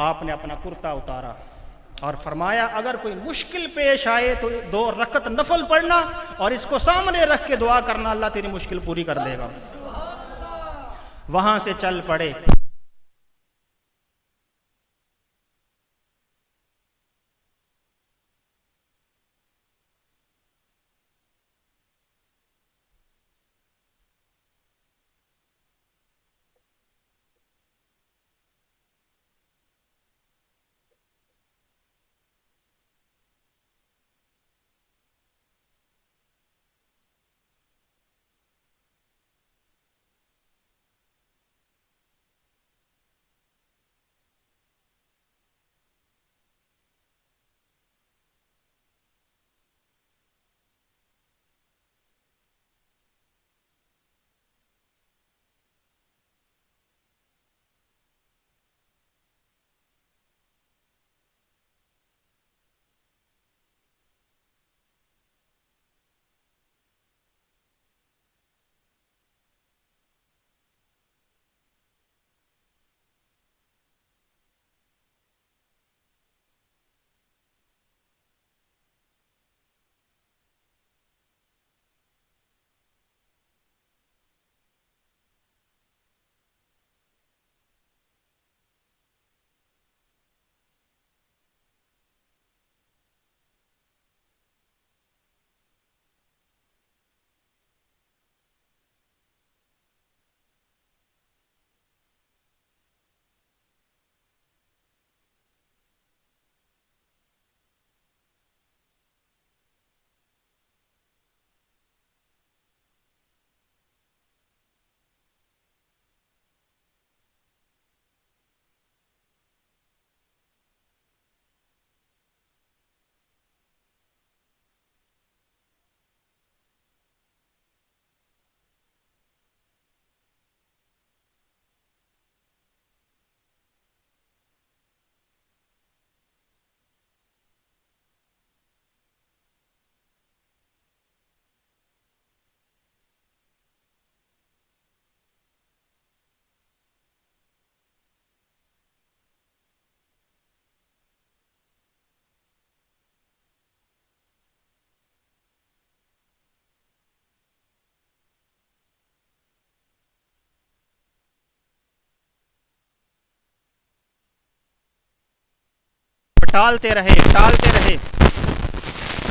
A: آپ نے اپنا کرتا اتارا اور فرمایا اگر کوئی مشکل پیش آئے تو 2 رکعت نفل پڑھنا اور اس کو سامنے رکھ کے دعا کرنا، اللہ تیری مشکل پوری کر دے گا۔ وہاں سے چل پڑے۔ ٹالتے رہے.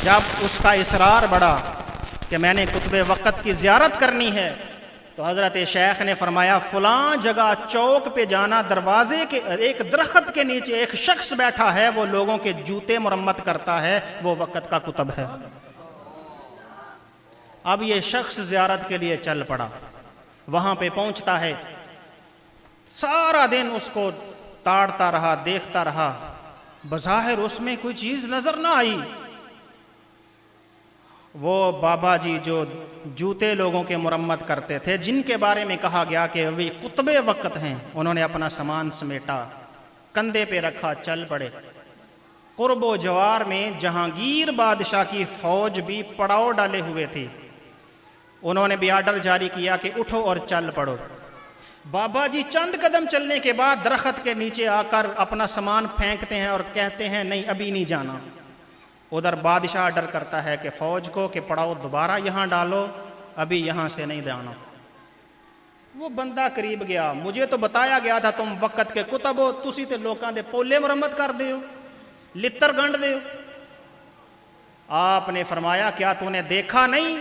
A: جب اس کا اصرار بڑھا کہ میں نے قطب وقت کی زیارت کرنی ہے تو حضرت شیخ نے فرمایا فلاں جگہ چوک پہ جانا, دروازے کے ایک درخت کے نیچے ایک شخص بیٹھا ہے, وہ لوگوں کے جوتے مرمت کرتا ہے, وہ وقت کا قطب ہے. اب یہ شخص زیارت کے لیے چل پڑا, وہاں پہ پہنچتا ہے, سارا دن اس کو تاڑتا رہا, دیکھتا رہا, بظاہر اس میں کوئی چیز نظر نہ آئی. وہ بابا جی جو جوتے لوگوں کے مرمت کرتے تھے, جن کے بارے میں کہا گیا کہ وہ قطب وقت ہیں, انہوں نے اپنا سامان سمیٹا, کندھے پہ رکھا, چل پڑے. قرب و جوار میں جہانگیر بادشاہ کی فوج بھی پڑاؤ ڈالے ہوئے تھی. انہوں نے بھی آرڈر جاری کیا کہ اٹھو اور چل پڑو. بابا جی چند قدم چلنے کے بعد درخت کے نیچے آ کر اپنا سامان پھینکتے ہیں اور کہتے ہیں نہیں ابھی نہیں جانا. ادھر بادشاہ آرڈر کرتا ہے کہ فوج کو کہ پڑاؤ دوبارہ یہاں ڈالو, ابھی یہاں سے نہیں جانا. وہ بندہ قریب گیا, مجھے تو بتایا گیا تھا تم وقت کے کتب ہو, تسی تے لوکاں دے پولے مرمت کر دیو, لتر گنڈ دیو. آپ نے فرمایا کیا تو نے دیکھا نہیں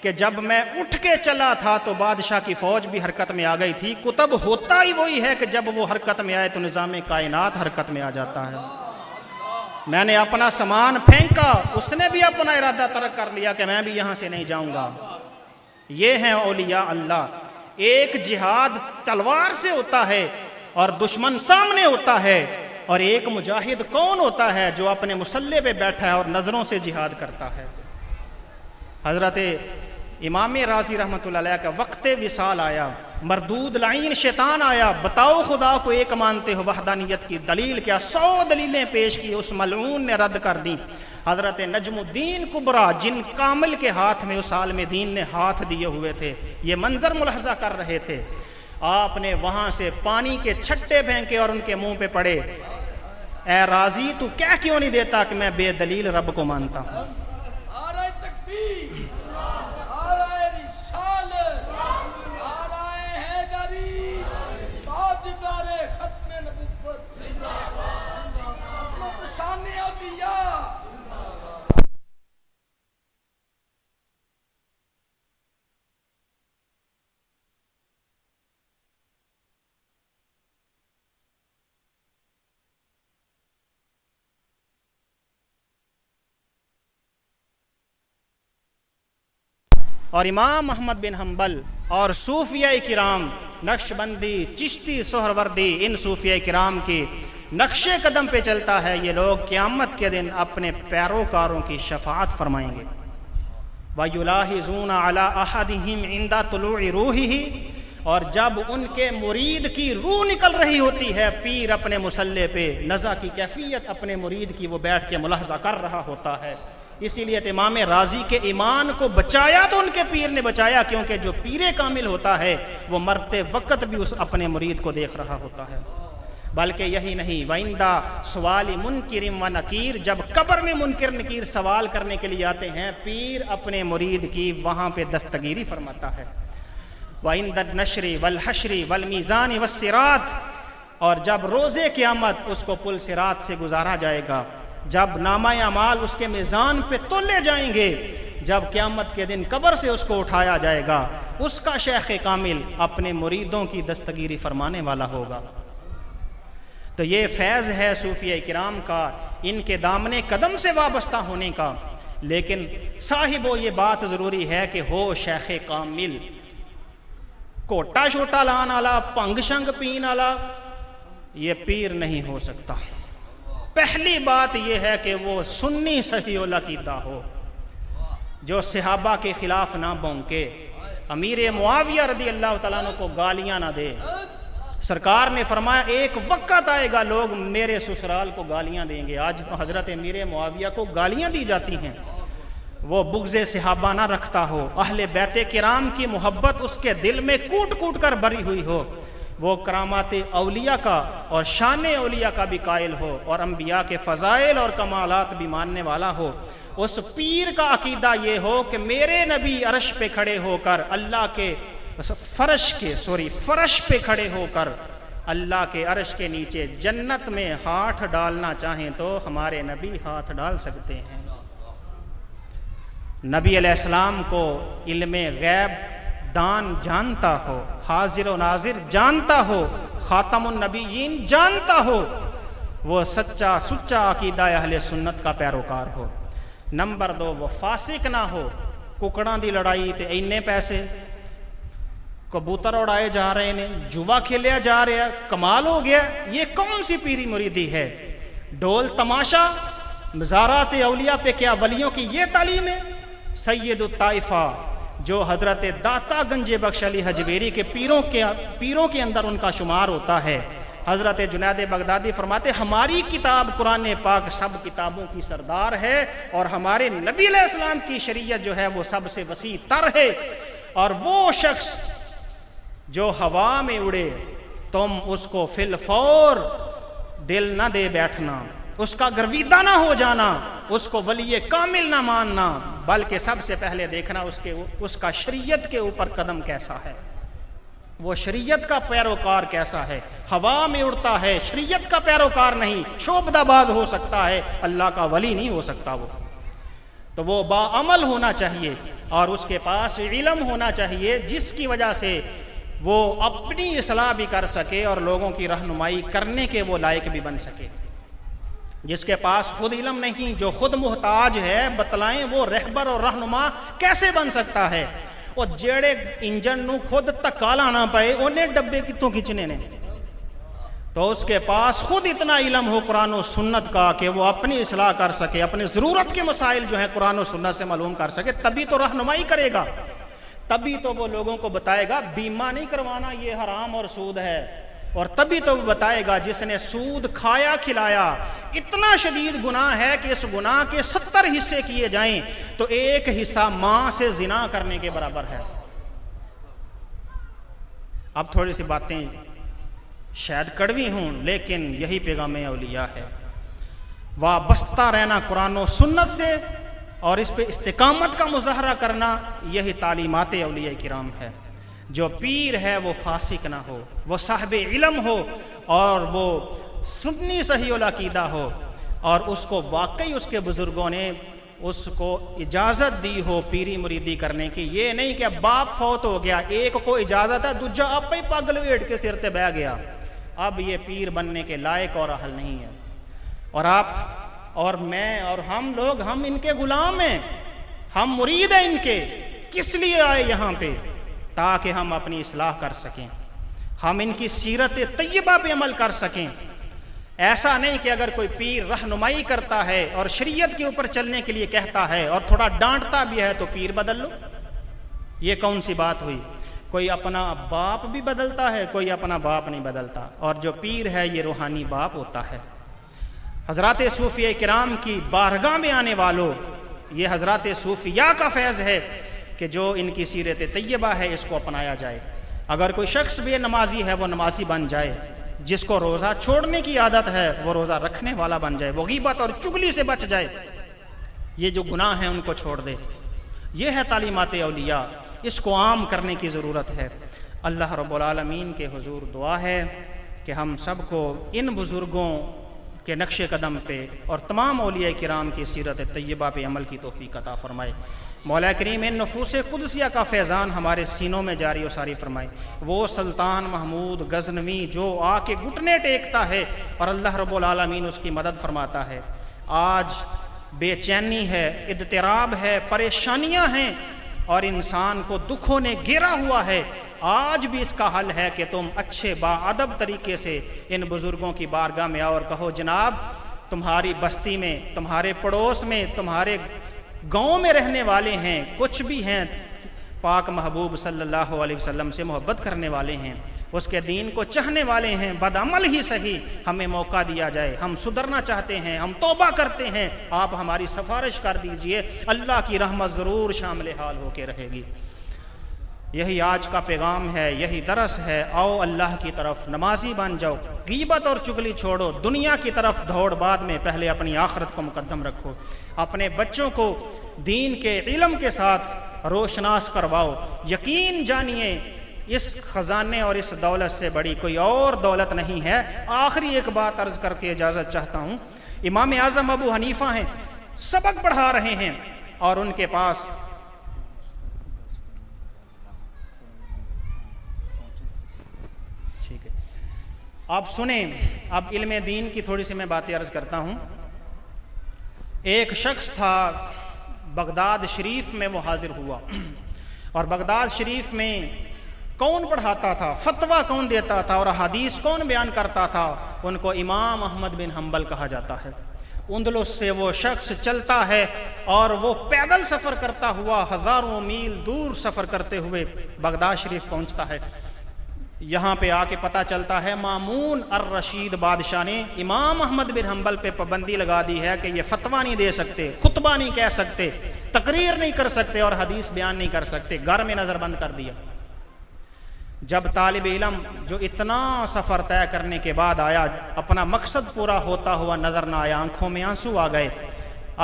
A: کہ جب میں اٹھ کے چلا تھا تو بادشاہ کی فوج بھی حرکت میں آ گئی تھی. کتب ہوتا ہی وہی ہے کہ جب وہ حرکت میں آئے تو نظام کائنات حرکت میں آ جاتا ہے. میں نے اپنا سامان پھینکا, اس نے بھی اپنا ارادہ ترک کر لیا کہ میں بھی یہاں سے نہیں جاؤں گا. یہ ہیں اولیاء اللہ. ایک جہاد تلوار سے ہوتا ہے اور دشمن سامنے ہوتا ہے, اور ایک مجاہد کون ہوتا ہے جو اپنے مسلح پہ بیٹھا ہے اور نظروں سے جہاد کرتا ہے. حضرت امام راضی رحمۃ اللہ علیہ کا وقت وصال آیا, مردود لعین شیطان آیا, بتاؤ خدا کو ایک مانتے ہو, وحدانیت کی دلیل کیا؟ 100 دلیلیں پیش کی, اس ملعون نے رد کر دی. حضرت نجم الدین کبریٰ جن کامل کے ہاتھ میں اس عالم دین نے ہاتھ دیے ہوئے تھے, یہ منظر ملاحظہ کر رہے تھے. آپ نے وہاں سے پانی کے چھٹے پھینکے اور ان کے منہ پہ پڑے, اے راضی تو کہہ کیوں نہیں دیتا کہ میں بے دلیل رب کو مانتا ہوں؟ اور امام محمد بن حنبل اور صوفیاء کرام, نقشبندی, چشتی, سہروردی, ان صوفیاء کرام کی نقش قدم پہ چلتا ہے. یہ لوگ قیامت کے دن اپنے پیروکاروں کی شفاعت فرمائیں گے. وَيُلَاحِظُونَ عَلَىٰ أَحَدِهِمْ عِنْدَ طُلُوعِ رُوحِهِ, اور جب ان کے مرید کی روح نکل رہی ہوتی ہے, پیر اپنے مصلے پہ نزع کی کیفیت اپنے مرید کی وہ بیٹھ کے ملاحظہ کر رہا ہوتا ہے. اسی لیے امام راضی کے ایمان کو بچایا تو ان کے پیر نے بچایا, کیونکہ جو پیر کامل ہوتا ہے وہ مرتے وقت بھی اس اپنے مرید کو دیکھ رہا ہوتا ہے. بلکہ یہی نہیں, وَعِنْدَ سُوَالِ مُنْكِرٍ وَنَكِيرٍ, جب قبر میں منکر نکیر سوال کرنے کے لیے آتے ہیں, پیر اپنے مرید کی وہاں پہ دستگیری فرماتا ہے. وَعِنْدَ النَّشْرِ وَالْحَشْرِ وَالْمِيزَانِ وَالصِّرَاطِ, اور جب روز قیامت اس کو پل صراط سے گزارا جائے گا, جب نامہ اعمال اس کے میزان پہ تولے جائیں گے, جب قیامت کے دن قبر سے اس کو اٹھایا جائے گا, اس کا شیخ کامل اپنے مریدوں کی دستگیری فرمانے والا ہوگا. تو یہ فیض ہے صوفیاء کرام کا, ان کے دامن قدم سے وابستہ ہونے کا. لیکن صاحب یہ بات ضروری ہے کہ ہو شیخ کامل, کوٹا شوٹا لان والا, پنگ شنگ پین والا, یہ پیر نہیں ہو سکتا. پہلی بات یہ ہے کہ وہ سنی صحیح العقیدہ ہو, جو صحابہ کے خلاف نہ بونکے, امیر معاویہ رضی اللہ تعالیٰ عنہ کو گالیاں نہ دے. سرکار نے فرمایا ایک وقت آئے گا لوگ میرے سسرال کو گالیاں دیں گے. آج تو حضرت امیر معاویہ کو گالیاں دی جاتی ہیں. وہ بغض صحابہ نہ رکھتا ہو, اہل بیت کرام کی محبت اس کے دل میں کوٹ کوٹ کر بھری ہوئی ہو, وہ کرامات اولیاء کا اور شان اولیاء کا بھی قائل ہو, اور انبیاء کے فضائل اور کمالات بھی ماننے والا ہو. اس پیر کا عقیدہ یہ ہو کہ میرے نبی عرش پہ کھڑے ہو کر اللہ کے فرش پہ کھڑے ہو کر اللہ کے عرش کے نیچے جنت میں ہاتھ ڈالنا چاہیں تو ہمارے نبی ہاتھ ڈال سکتے ہیں۔ نبی علیہ السلام کو علم غیب دان جانتا ہو، حاضر و ناظر جانتا ہو، خاتم النبیین جانتا ہو، وہ سچا سچا عقیدہ اہل سنت کا پیروکار ہو۔ نمبر 2، وہ فاسق نہ ہو۔ ککڑاں دی لڑائی تے اینے پیسے، کبوتر اڑائے جا رہے ہیں، جوا کھیلیا جا رہا ہے، کمال ہو گیا۔ یہ کون سی پیری مریدی ہے؟ ڈھول تماشا، مزارات اولیاء پہ کیا ولیوں کی یہ تعلیم ہے؟ سید الطائفہ جو حضرت داتا گنج بخش علی حجویری کے پیروں کے اندر ان کا شمار ہوتا ہے، حضرت جنید بغدادی فرماتے ہماری کتاب قرآن پاک سب کتابوں کی سردار ہے، اور ہمارے نبی علیہ السلام کی شریعت جو ہے وہ سب سے وسیع تر ہے۔ اور وہ شخص جو ہوا میں اڑے تم اس کو فی الفور دل نہ دے بیٹھنا، اس کا گرویدہ نہ ہو جانا، اس کو ولی کامل نہ ماننا، بلکہ سب سے پہلے دیکھنا اس کا شریعت کے اوپر قدم کیسا ہے، وہ شریعت کا پیروکار کیسا ہے۔ ہوا میں اڑتا ہے، شریعت کا پیروکار نہیں، شعبدہ باز ہو سکتا ہے، اللہ کا ولی نہیں ہو سکتا۔ وہ تو وہ باعمل ہونا چاہیے اور اس کے پاس علم ہونا چاہیے، جس کی وجہ سے وہ اپنی اصلاح بھی کر سکے اور لوگوں کی رہنمائی کرنے کے وہ لائق بھی بن سکے۔ جس کے پاس خود علم نہیں، جو خود محتاج ہے، بتلائیں وہ رہبر اور رہنما کیسے بن سکتا ہے؟ اور جیڑے انجن نو خود تکا لانا پائے انہیں ڈبے کتوں کھچنے نے، تو اس کے پاس خود اتنا علم ہو قرآن و سنت کا کہ وہ اپنی اصلاح کر سکے، اپنی ضرورت کے مسائل جو ہیں قرآن و سنت سے معلوم کر سکے، تبھی تو رہنمائی کرے گا، تبھی تو وہ لوگوں کو بتائے گا بیمہ نہیں کروانا یہ حرام اور سود ہے، اور تبھی تو وہ بتائے گا جس نے سود کھایا کھلایا اتنا شدید گناہ ہے کہ اس گناہ کے 70 حصے کیے جائیں تو ایک حصہ ماں سے زنا کرنے کے برابر ہے۔ اب تھوڑی سی باتیں شاید کڑوی ہوں، لیکن یہی پیغام اولیاء ہے۔ وابستہ رہنا قرآن و سنت سے اور اس پہ استقامت کا مظاہرہ کرنا، یہی تعلیمات اولیاء کرام ہے۔ جو پیر ہے وہ فاسق نہ ہو، وہ صاحب علم ہو اور وہ سنی صحیح العقیدہ ہو، اور اس کو واقعی اس کے بزرگوں نے اس کو اجازت دی ہو پیری مریدی کرنے کی۔ یہ نہیں کہ باپ فوت ہو گیا، ایک کو اجازت ہے، دوجا آپ ہی پگ لویٹ کے سر تے بہ گیا، اب یہ پیر بننے کے لائق اور اہل نہیں ہے۔ اور آپ اور میں اور ہم لوگ، ہم ان کے غلام ہیں، ہم مرید ہیں ان کے۔ کس لیے آئے یہاں پہ؟ تاکہ ہم اپنی اصلاح کر سکیں، ہم ان کی سیرت طیبہ پہ عمل کر سکیں۔ ایسا نہیں کہ اگر کوئی پیر رہنمائی کرتا ہے اور شریعت کے اوپر چلنے کے لیے کہتا ہے اور تھوڑا ڈانٹتا بھی ہے تو پیر بدل لو، یہ کون سی بات ہوئی؟ کوئی اپنا باپ بھی بدلتا ہے، کوئی اپنا باپ نہیں بدلتا، اور جو پیر ہے یہ روحانی باپ ہوتا ہے۔ حضرات صوفیہ کرام کی بارگاہ میں آنے والوں، یہ حضرات صوفیاء کا فیض ہے کہ جو ان کی سیرت طیبہ ہے اس کو اپنایا جائے۔ اگر کوئی شخص بے نمازی ہے وہ نمازی بن جائے، جس کو روزہ چھوڑنے کی عادت ہے وہ روزہ رکھنے والا بن جائے، وہ غیبت اور چغلی سے بچ جائے، یہ جو گناہ ہیں ان کو چھوڑ دے۔ یہ ہے تعلیمات اولیاء، اس کو عام کرنے کی ضرورت ہے۔ اللہ رب العالمین کے حضور دعا ہے کہ ہم سب کو ان بزرگوں کے نقش قدم پہ اور تمام اولیاء کرام کی سیرت طیبہ پہ عمل کی توفیق عطا فرمائے۔ مولا کریم ان نفوس قدسیہ کا فیضان ہمارے سینوں میں جاری و ساری فرمائے۔ وہ سلطان محمود غزنوی جو آ کے گھٹنے ٹیکتا ہے اور اللہ رب العالمین اس کی مدد فرماتا ہے، آج بے چینی ہے، اضطراب ہے، پریشانیاں ہیں اور انسان کو دکھوں نے گھیرا ہوا ہے، آج بھی اس کا حل ہے کہ تم اچھے باادب طریقے سے ان بزرگوں کی بارگاہ میں آؤ اور کہو جناب تمہاری بستی میں، تمہارے پڑوس میں، تمہارے گاؤں میں رہنے والے ہیں، کچھ بھی ہیں، پاک محبوب صلی اللہ علیہ وسلم سے محبت کرنے والے ہیں، اس کے دین کو چاہنے والے ہیں، بدعمل ہی صحیح، ہمیں موقع دیا جائے، ہم سدھرنا چاہتے ہیں، ہم توبہ کرتے ہیں، آپ ہماری سفارش کر دیجئے، اللہ کی رحمت ضرور شامل حال ہو کے رہے گی۔ یہی آج کا پیغام ہے، یہی درس ہے، آؤ اللہ کی طرف نمازی بن جاؤ، غیبت اور چغلی چھوڑو، دنیا کی طرف دوڑ بعد میں، پہلے اپنی آخرت کو مقدم رکھو، اپنے بچوں کو دین کے علم کے ساتھ روشناس کرواؤ، یقین جانیے اس خزانے اور اس دولت سے بڑی کوئی اور دولت نہیں ہے۔ آخری ایک بات عرض کر کے اجازت چاہتا ہوں، امام اعظم ابو حنیفہ ہیں، سبق پڑھا رہے ہیں اور ان کے پاس ٹھیک ہے، آپ سنیں، اب علم دین کی تھوڑی سی میں باتیں عرض کرتا ہوں۔ ایک شخص تھا بغداد شریف میں، وہ حاضر ہوا، اور بغداد شریف میں کون پڑھاتا تھا، فتویٰ کون دیتا تھا اور حدیث کون بیان کرتا تھا؟ ان کو امام احمد بن حنبل کہا جاتا ہے۔ اندلس سے وہ شخص چلتا ہے اور وہ پیدل سفر کرتا ہوا ہزاروں میل دور سفر کرتے ہوئے بغداد شریف پہنچتا ہے۔ یہاں پہ آ کے پتہ چلتا ہے مامون الرشید بادشاہ نے امام احمد بن حنبل پہ پابندی لگا دی ہے کہ یہ فتویٰ نہیں دے سکتے، خطبہ نہیں کہہ سکتے، تقریر نہیں کر سکتے اور حدیث بیان نہیں کر سکتے، گھر میں نظر بند کر دیا۔ جب طالب علم جو اتنا سفر طے کرنے کے بعد آیا، اپنا مقصد پورا ہوتا ہوا نظر نہ آیا، آنکھوں میں آنسو آ گئے،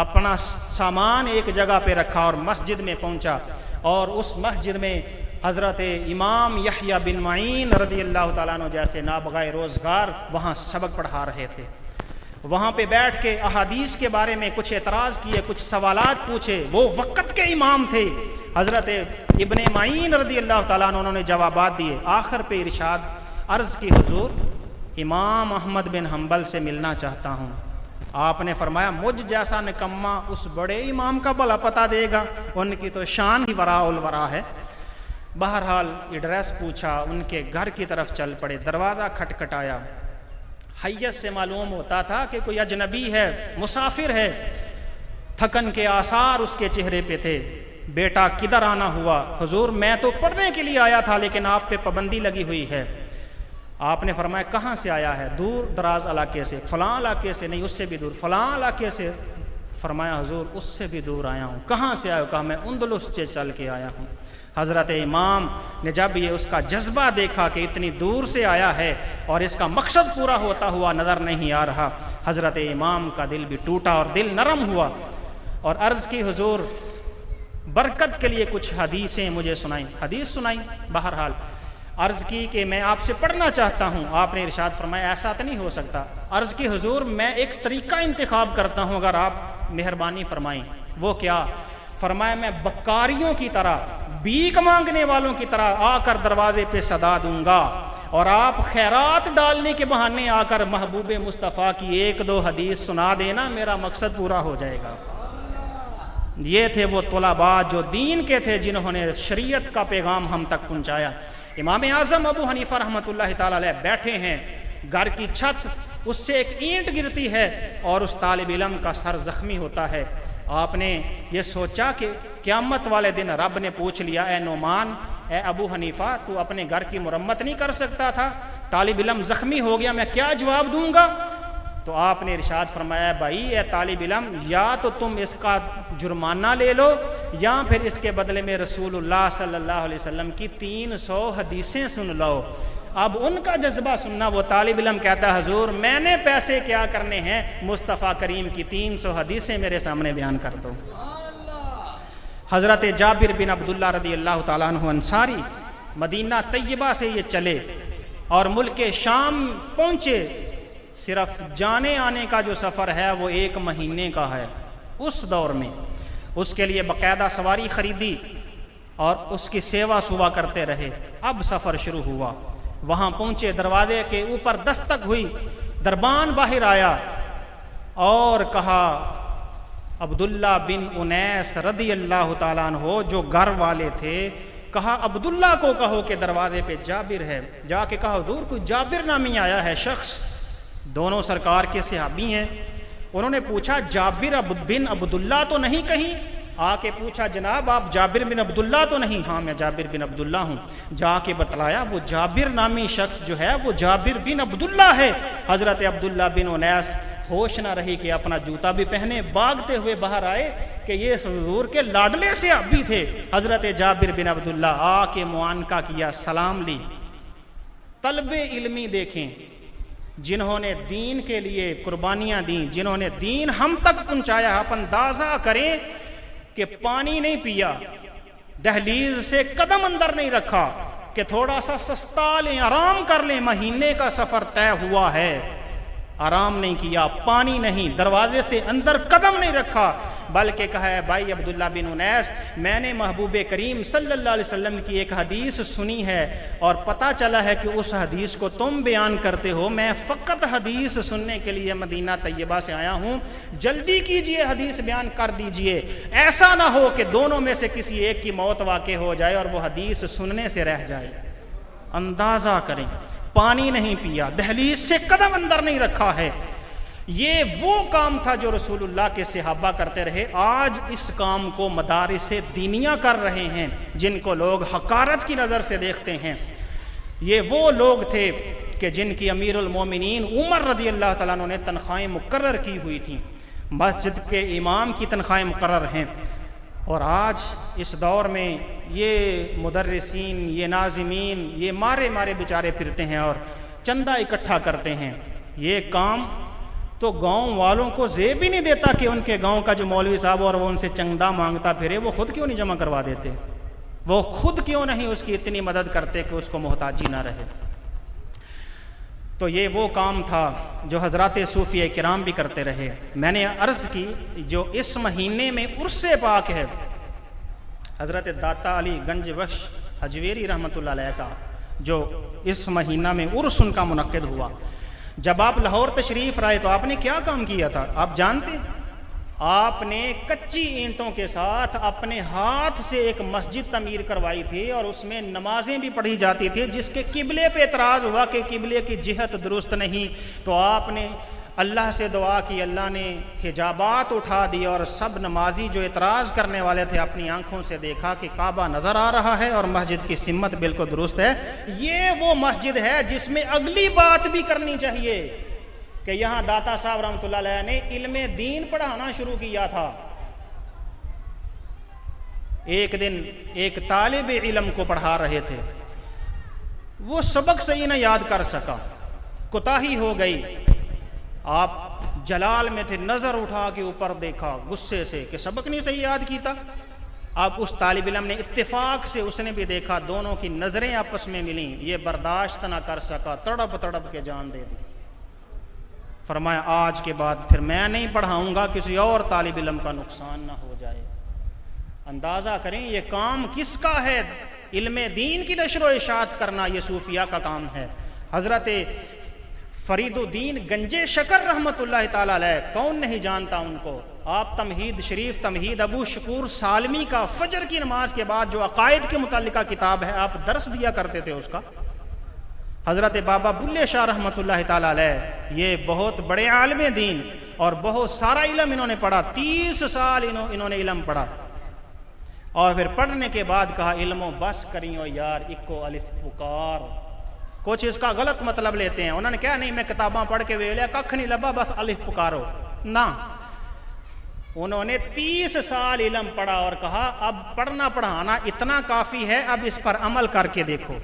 A: اپنا سامان ایک جگہ پہ رکھا اور مسجد میں پہنچا، اور اس مسجد میں حضرت امام یحییٰ بن معین رضی اللہ تعالیٰ عنہ جیسے نابغہ روزگار وہاں سبق پڑھا رہے تھے۔ وہاں پہ بیٹھ کے احادیث کے بارے میں کچھ اعتراض کیے، کچھ سوالات پوچھے، وہ وقت کے امام تھے حضرت ابن معین رضی اللہ تعالیٰ عنہ، انہوں نے جوابات دیے۔ آخر پہ ارشاد عرض کی، حضور امام احمد بن حنبل سے ملنا چاہتا ہوں۔ آپ نے فرمایا مجھ جیسا نکما اس بڑے امام کا بھلا پتہ دے گا، ان کی تو شان ہی وراء الورا ہے۔ بہرحال ایڈریس پوچھا، ان کے گھر کی طرف چل پڑے، دروازہ کھٹکھٹایا۔ حیت سے معلوم ہوتا تھا کہ کوئی اجنبی ہے، مسافر ہے، تھکن کے آثار اس کے چہرے پہ تھے۔ بیٹا کدھر آنا ہوا؟ حضور میں تو پڑھنے کے لیے آیا تھا لیکن آپ پہ پابندی لگی ہوئی ہے۔ آپ نے فرمایا کہاں سے آیا ہے؟ دور دراز علاقے سے۔ فلاں علاقے سے؟ نہیں، اس سے بھی دور۔ فلاں علاقے سے؟ فرمایا حضور اس سے بھی دور آیا ہوں۔ کہاں سے آیا ہو؟ کہا میں اندلس سے چل کے آیا ہوں۔ حضرت امام نے جب یہ اس کا جذبہ دیکھا کہ اتنی دور سے آیا ہے اور اس کا مقصد پورا ہوتا ہوا نظر نہیں آ رہا، حضرت امام کا دل بھی ٹوٹا اور دل نرم ہوا، اور عرض کی حضور برکت کے لیے کچھ حدیثیں مجھے سنائیں۔ حدیث سنائیں۔ بہرحال عرض کی کہ میں آپ سے پڑھنا چاہتا ہوں۔ آپ نے ارشاد فرمایا ایسا تو نہیں ہو سکتا۔ عرض کی حضور میں ایک طریقہ انتخاب کرتا ہوں، اگر آپ مہربانی فرمائیں۔ وہ کیا؟ فرمایا میں بکاریوں کی طرح، بھیک مانگنے والوں کی طرح آ کر دروازے پہ صدا دوں گا، اور آپ خیرات ڈالنے کے بہانے آ کر محبوب مصطفیٰ کی ایک دو حدیث سنا دینا، میرا مقصد پورا ہو جائے گا۔ یہ تھے وہ طلباء جو دین کے تھے، جنہوں نے شریعت کا پیغام ہم تک پہنچایا۔ امام اعظم ابو حنیفہ رحمۃ اللہ تعالی علیہ بیٹھے ہیں، گھر کی چھت، اس سے ایک اینٹ گرتی ہے اور اس طالب علم کا سر زخمی ہوتا ہے۔ آپ نے یہ سوچا کہ قیامت والے دن رب نے پوچھ لیا، اے نعمان، اے ابو حنیفہ، تو اپنے گھر کی مرمت نہیں کر سکتا تھا؟ طالب علم زخمی ہو گیا، میں کیا جواب دوں گا؟ تو آپ نے ارشاد فرمایا، بھائی اے طالب علم، یا تو تم اس کا جرمانہ لے لو، یا پھر اس کے بدلے میں رسول اللہ صلی اللہ علیہ وسلم کی 300 حدیثیں سن لو۔ اب ان کا جذبہ سننا، وہ طالب علم کہتا ہے حضور میں نے پیسے کیا کرنے ہیں، مصطفیٰ کریم کی 300 حدیثیں میرے سامنے بیان کر دو۔ حضرت جابر بن عبداللہ رضی اللہ تعالیٰ عنہ انصاری مدینہ طیبہ سے یہ چلے اور ملک شام پہنچے۔ صرف جانے آنے کا جو سفر ہے وہ 1 مہینے کا ہے اس دور میں۔ اس کے لیے باقاعدہ سواری خریدی اور اس کی سیوا سوا کرتے رہے۔ اب سفر شروع ہوا، وہاں پہنچے، دروازے کے اوپر دستک ہوئی، دربان باہر آیا اور کہا، عبداللہ بن انیس رضی اللہ تعالیٰ عنہ جو گھر والے تھے، کہا عبداللہ کو کہو کہ دروازے پہ جابر ہے۔ جا کے کہا حضور کوئی جابر نامی آیا ہے شخص، دونوں سرکار کے صحابی ہیں۔ انہوں نے پوچھا جابر بن عبداللہ تو نہیں کہیں؟ آ کے پوچھا جناب آپ جابر بن عبداللہ تو نہیں؟ ہاں میں جابر بن عبداللہ ہوں۔ جا کے بتلایا وہ جابر نامی شخص جو ہے وہ جابر بن عبداللہ ہے۔ حضرت عبداللہ بن انیس ہوش نہ رہی کہ اپنا جوتا بھی پہنے، بھاگتے ہوئے باہر آئے کہ یہ حضور کے لاڈلے سے صحابی تھے۔ حضرت جابر بن عبداللہ آ کے معانقہ کیا، سلام لی۔ طلب علمی دیکھیں، جنہوں نے دین کے لیے قربانیاں دیں، جنہوں نے دین ہم تک پہنچایا، آپ اندازہ کریں کہ پانی نہیں پیا، دہلیز سے قدم اندر نہیں رکھا، کہ تھوڑا سا سستا لیں، آرام کر لیں، مہینے کا سفر طے ہوا ہے، آرام نہیں کیا، پانی نہیں، دروازے سے اندر قدم نہیں رکھا، بلکہ کہا ہے بھائی عبداللہ بن انیس، میں نے محبوب کریم صلی اللہ علیہ وسلم کی ایک حدیث سنی ہے اور پتہ چلا ہے کہ اس حدیث کو تم بیان کرتے ہو، میں فقط حدیث سننے کے لیے مدینہ طیبہ سے آیا ہوں، جلدی کیجئے، حدیث بیان کر دیجئے، ایسا نہ ہو کہ دونوں میں سے کسی ایک کی موت واقع ہو جائے اور وہ حدیث سننے سے رہ جائے۔ اندازہ کریں، پانی نہیں پیا، دہلیز سے قدم اندر نہیں رکھا ہے۔ یہ وہ کام تھا جو رسول اللہ کے صحابہ کرتے رہے۔ آج اس کام کو مدارس دینیہ کر رہے ہیں جن کو لوگ حقارت کی نظر سے دیکھتے ہیں۔ یہ وہ لوگ تھے کہ جن کی امیر المومنین عمر رضی اللہ تعالیٰ عنہ نے تنخواہیں مقرر کی ہوئی تھیں، مسجد کے امام کی تنخواہیں مقرر ہیں، اور آج اس دور میں یہ مدرسین، یہ ناظمین، یہ مارے بیچارے پھرتے ہیں اور چندہ اکٹھا کرتے ہیں۔ یہ کام تو گاؤں والوں کو زیب ہی نہیں دیتا کہ ان کے گاؤں کا جو مولوی صاحب اور وہ ان سے چندہ مانگتا پھرے، وہ خود کیوں نہیں جمع کروا دیتے؟ وہ خود کیوں نہیں اس کی اتنی مدد کرتے کہ اس کو محتاجی نہ رہے؟ تو یہ وہ کام تھا جو حضرات صوفیہ کرام بھی کرتے رہے۔ میں نے عرض کی جو اس مہینے میں عرس پاک ہے، حضرت داتا علی گنج بخش حجویری رحمۃ اللہ علیہ کا جو اس مہینہ میں عرس ان کا منعقد ہوا، جب آپ لاہور تشریف لائے تو آپ نے کیا کام کیا تھا آپ جانتے؟ آپ نے کچی اینٹوں کے ساتھ اپنے ہاتھ سے ایک مسجد تعمیر کروائی تھی اور اس میں نمازیں بھی پڑھی جاتی تھی، جس کے قبلے پہ اعتراض ہوا کہ قبلے کی جہت درست نہیں، تو آپ نے اللہ سے دعا کی، اللہ نے حجابات اٹھا دی اور سب نمازی جو اعتراض کرنے والے تھے اپنی آنکھوں سے دیکھا کہ کعبہ نظر آ رہا ہے اور مسجد کی سمت بالکل درست ہے۔ یہ وہ مسجد ہے جس میں اگلی بات بھی کرنی چاہیے کہ یہاں داتا صاحب رحمۃ اللہ علیہ نے علم دین پڑھانا شروع کیا تھا۔ ایک دن ایک طالب علم کو پڑھا رہے تھے، وہ سبق صحیح نہ یاد کر سکا، کوتاہی ہو گئی، آپ جلال میں تھے، نظر اٹھا کے اوپر دیکھا غصے سے کہ سبق نہیں صحیح یاد کیتا۔ اب اس طالب علم نے اتفاق سے اس نے بھی دیکھا، دونوں کی نظریں آپس میں ملیں، یہ برداشت نہ کر سکا، تڑپ کے جان دے دی۔ فرمایا آج کے بعد پھر میں نہیں پڑھاؤں گا، کسی اور طالب علم کا نقصان نہ ہو جائے۔ اندازہ کریں یہ کام کس کا ہے؟ علم دین کی نشر و اشاعت کرنا یہ صوفیاء کا کام ہے۔ حضرت فرید الدین گنجے شکر رحمۃ اللہ تعالی علیہ، کون نہیں جانتا ان کو؟ آپ تمہید شریف، تمہید ابو شکور سالمی کا فجر کی نماز کے بعد جو عقائد کے متعلقہ کتاب ہے، آپ درس دیا کرتے تھے اس کا۔ حضرت بابا بلے شاہ رحمۃ اللہ تعالی علیہ، یہ بہت بڑے عالم دین اور بہت سارا علم انہوں نے پڑھا، 30 سال انہوں نے علم پڑھا، اور پھر پڑھنے کے بعد کہا علمو بس کریو یار اکو الف پکار۔ کچھ اس کا غلط مطلب لیتے ہیں، انہوں نے کہا نہیں میں کتاباں پڑھ کے ویلیا ککھ نہیں لبا، بس الف پکارو نہ۔ انہوں نے 30 سال علم پڑھا اور کہا اب پڑھنا پڑھانا اتنا کافی ہے، اب اس پر عمل کر کے دیکھو۔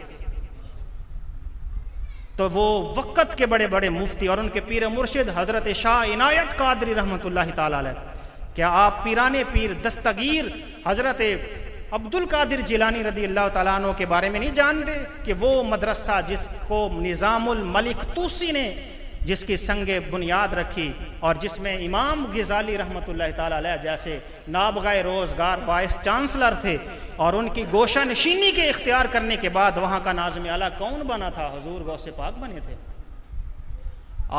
A: تو وہ وقت کے بڑے بڑے مفتی اور ان کے پیر مرشد حضرت شاہ عنایت قادری رحمۃ اللہ تعالی علیہ، کیا آپ پیرانے پیر دستگیر حضرت عبد القادر جیلانی رضی اللہ تعالیٰ عنہ کے بارے میں نہیں جانتے کہ وہ مدرسہ جس کو نظام الملک طوسی نے جس کی سنگ بنیاد رکھی اور جس میں امام غزالی رحمۃ اللہ تعالیٰ علیہ جیسے نابغہ روزگار وائس چانسلر تھے، اور ان کی گوشہ نشینی کے اختیار کرنے کے بعد وہاں کا ناظم اعلیٰ کون بنا تھا؟ حضور غوث پاک بنے تھے۔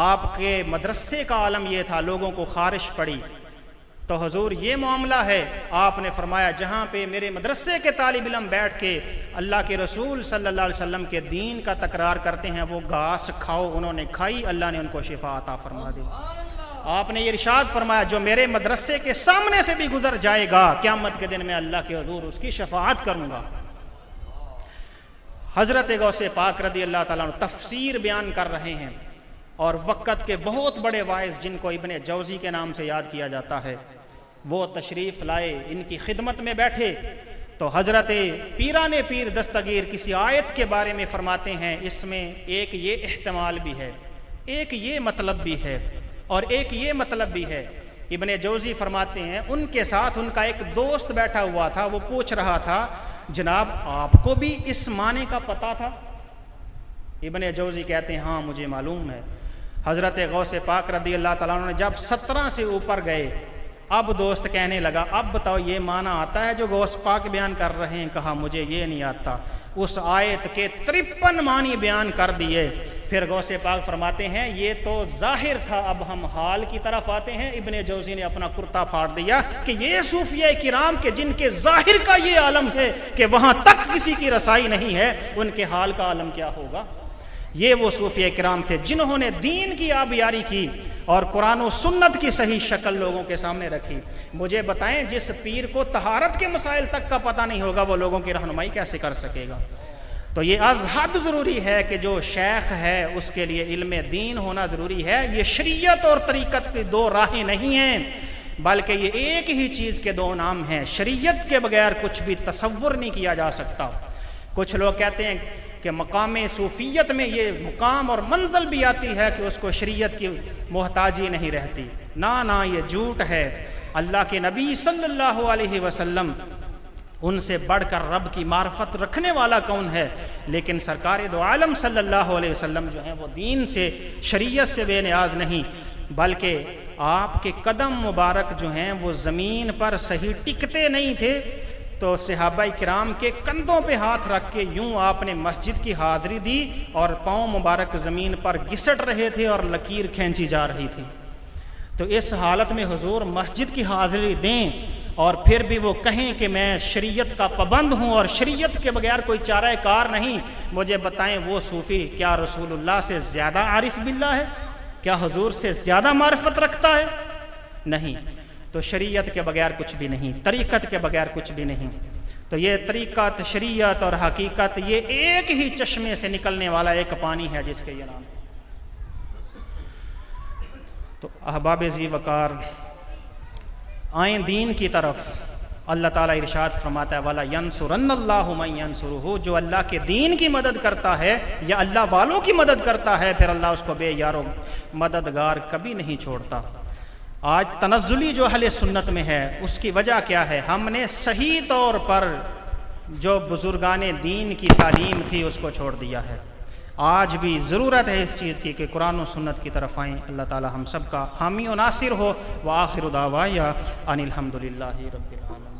A: آپ کے مدرسے کا عالم یہ تھا، لوگوں کو خارش پڑی تو حضور یہ معاملہ ہے، آپ نے فرمایا جہاں پہ میرے مدرسے کے طالب علم بیٹھ کے اللہ کے رسول صلی اللہ علیہ وسلم کے دین کا تکرار کرتے ہیں وہ گھاس کھاؤ۔ انہوں نے کھائی، اللہ نے ان کو شفا عطا فرما دی۔ آپ نے یہ ارشاد فرمایا جو میرے مدرسے کے سامنے سے بھی گزر جائے گا قیامت کے دن میں اللہ کے حضور اس کی شفاعت کروں گا۔ حضرت غوث پاک رضی اللہ تعالیٰ عنہ تفسیر بیان کر رہے ہیں، اور وقت کے بہت بڑے واعظ جن کو ابن جوزی کے نام سے یاد کیا جاتا ہے وہ تشریف لائے، ان کی خدمت میں بیٹھے تو حضرت پیرانے پیر دستگیر کسی آیت کے بارے میں فرماتے ہیں اس میں ایک یہ احتمال بھی ہے، ایک یہ مطلب بھی ہے، اور ایک یہ مطلب بھی ہے۔ ابن جوزی فرماتے ہیں ان کے ساتھ ان کا ایک دوست بیٹھا ہوا تھا، وہ پوچھ رہا تھا جناب آپ کو بھی اس معنی کا پتہ تھا؟ ابن جوزی کہتے ہیں ہاں مجھے معلوم ہے۔ حضرت غوث پاک رضی اللہ تعالیٰ عنہ نے جب 17 سے اوپر گئے، اب دوست کہنے لگا اب بتاؤ یہ معنی آتا ہے جو غوث پاک بیان کر رہے ہیں؟ کہا مجھے یہ نہیں آتا۔ اس آیت کے 53 معنی بیان کر دیے۔ پھر غوث پاک فرماتے ہیں یہ تو ظاہر تھا، اب ہم حال کی طرف آتے ہیں۔ ابن جوزی نے اپنا کرتا پھاڑ دیا کہ یہ صوفیہ کرام کے جن کے ظاہر کا یہ عالم ہے کہ وہاں تک کسی کی رسائی نہیں ہے، ان کے حال کا عالم کیا ہوگا؟ یہ وہ صوفیہ کرام تھے جنہوں نے دین کی آبیاری کی اور قرآن و سنت کی صحیح شکل لوگوں کے سامنے رکھی۔ مجھے بتائیں جس پیر کو طہارت کے مسائل تک کا پتہ نہیں ہوگا وہ لوگوں کی رہنمائی کیسے کر سکے گا؟ تو یہ از حد ضروری ہے کہ جو شیخ ہے اس کے لیے علم دین ہونا ضروری ہے۔ یہ شریعت اور طریقت کی دو راہیں نہیں ہیں، بلکہ یہ ایک ہی چیز کے دو نام ہیں۔ شریعت کے بغیر کچھ بھی تصور نہیں کیا جا سکتا۔ کچھ لوگ کہتے ہیں کہ مقام صوفیت میں یہ مقام اور منزل بھی آتی ہے کہ اس کو شریعت کی محتاجی نہیں رہتی۔ نہ یہ جھوٹ ہے۔ اللہ کے نبی صلی اللہ علیہ وسلم، ان سے بڑھ کر رب کی معرفت رکھنے والا کون ہے؟ لیکن سرکار دو عالم صلی اللہ علیہ وسلم جو ہیں وہ دین سے، شریعت سے بے نیاز نہیں، بلکہ آپ کے قدم مبارک جو ہیں وہ زمین پر صحیح ٹکتے نہیں تھے، تو صحابہ کرام کے کندھوں پہ ہاتھ رکھ کے یوں آپ نے مسجد کی حاضری دی اور پاؤں مبارک زمین پر گھسٹ رہے تھے اور لکیر کھینچی جا رہی تھی۔ تو اس حالت میں حضور مسجد کی حاضری دیں اور پھر بھی وہ کہیں کہ میں شریعت کا پابند ہوں اور شریعت کے بغیر کوئی چارہ کار نہیں، مجھے بتائیں وہ صوفی کیا رسول اللہ سے زیادہ عارف باللہ ہے؟ کیا حضور سے زیادہ معرفت رکھتا ہے؟ نہیں۔ تو شریعت کے بغیر کچھ بھی نہیں، طریقت کے بغیر کچھ بھی نہیں۔ تو یہ طریقت، شریعت اور حقیقت یہ ایک ہی چشمے سے نکلنے والا ایک پانی ہے جس کے یہ نام ہے۔ تو احباب ذی وقار آئیں دین کی طرف۔ اللہ تعالیٰ ارشاد فرماتا ہے وَلَا يَنْصُرَنَّ اللَّهُ مَن يَنْصُرُهُ، جو اللہ کے دین کی مدد کرتا ہے یا اللہ والوں کی مدد کرتا ہے پھر اللہ اس کو بے یار و مددگار کبھی نہیں چھوڑتا۔ آج تنزلی جو اہل سنت میں ہے اس کی وجہ کیا ہے؟ ہم نے صحیح طور پر جو بزرگان دین کی تعلیم تھی اس کو چھوڑ دیا ہے۔ آج بھی ضرورت ہے اس چیز کی کہ قرآن و سنت کی طرف آئیں۔ اللہ تعالی ہم سب کا حامی و ناصر ہو۔ وآخر دعوایا ان الحمد للہ رب العالمین۔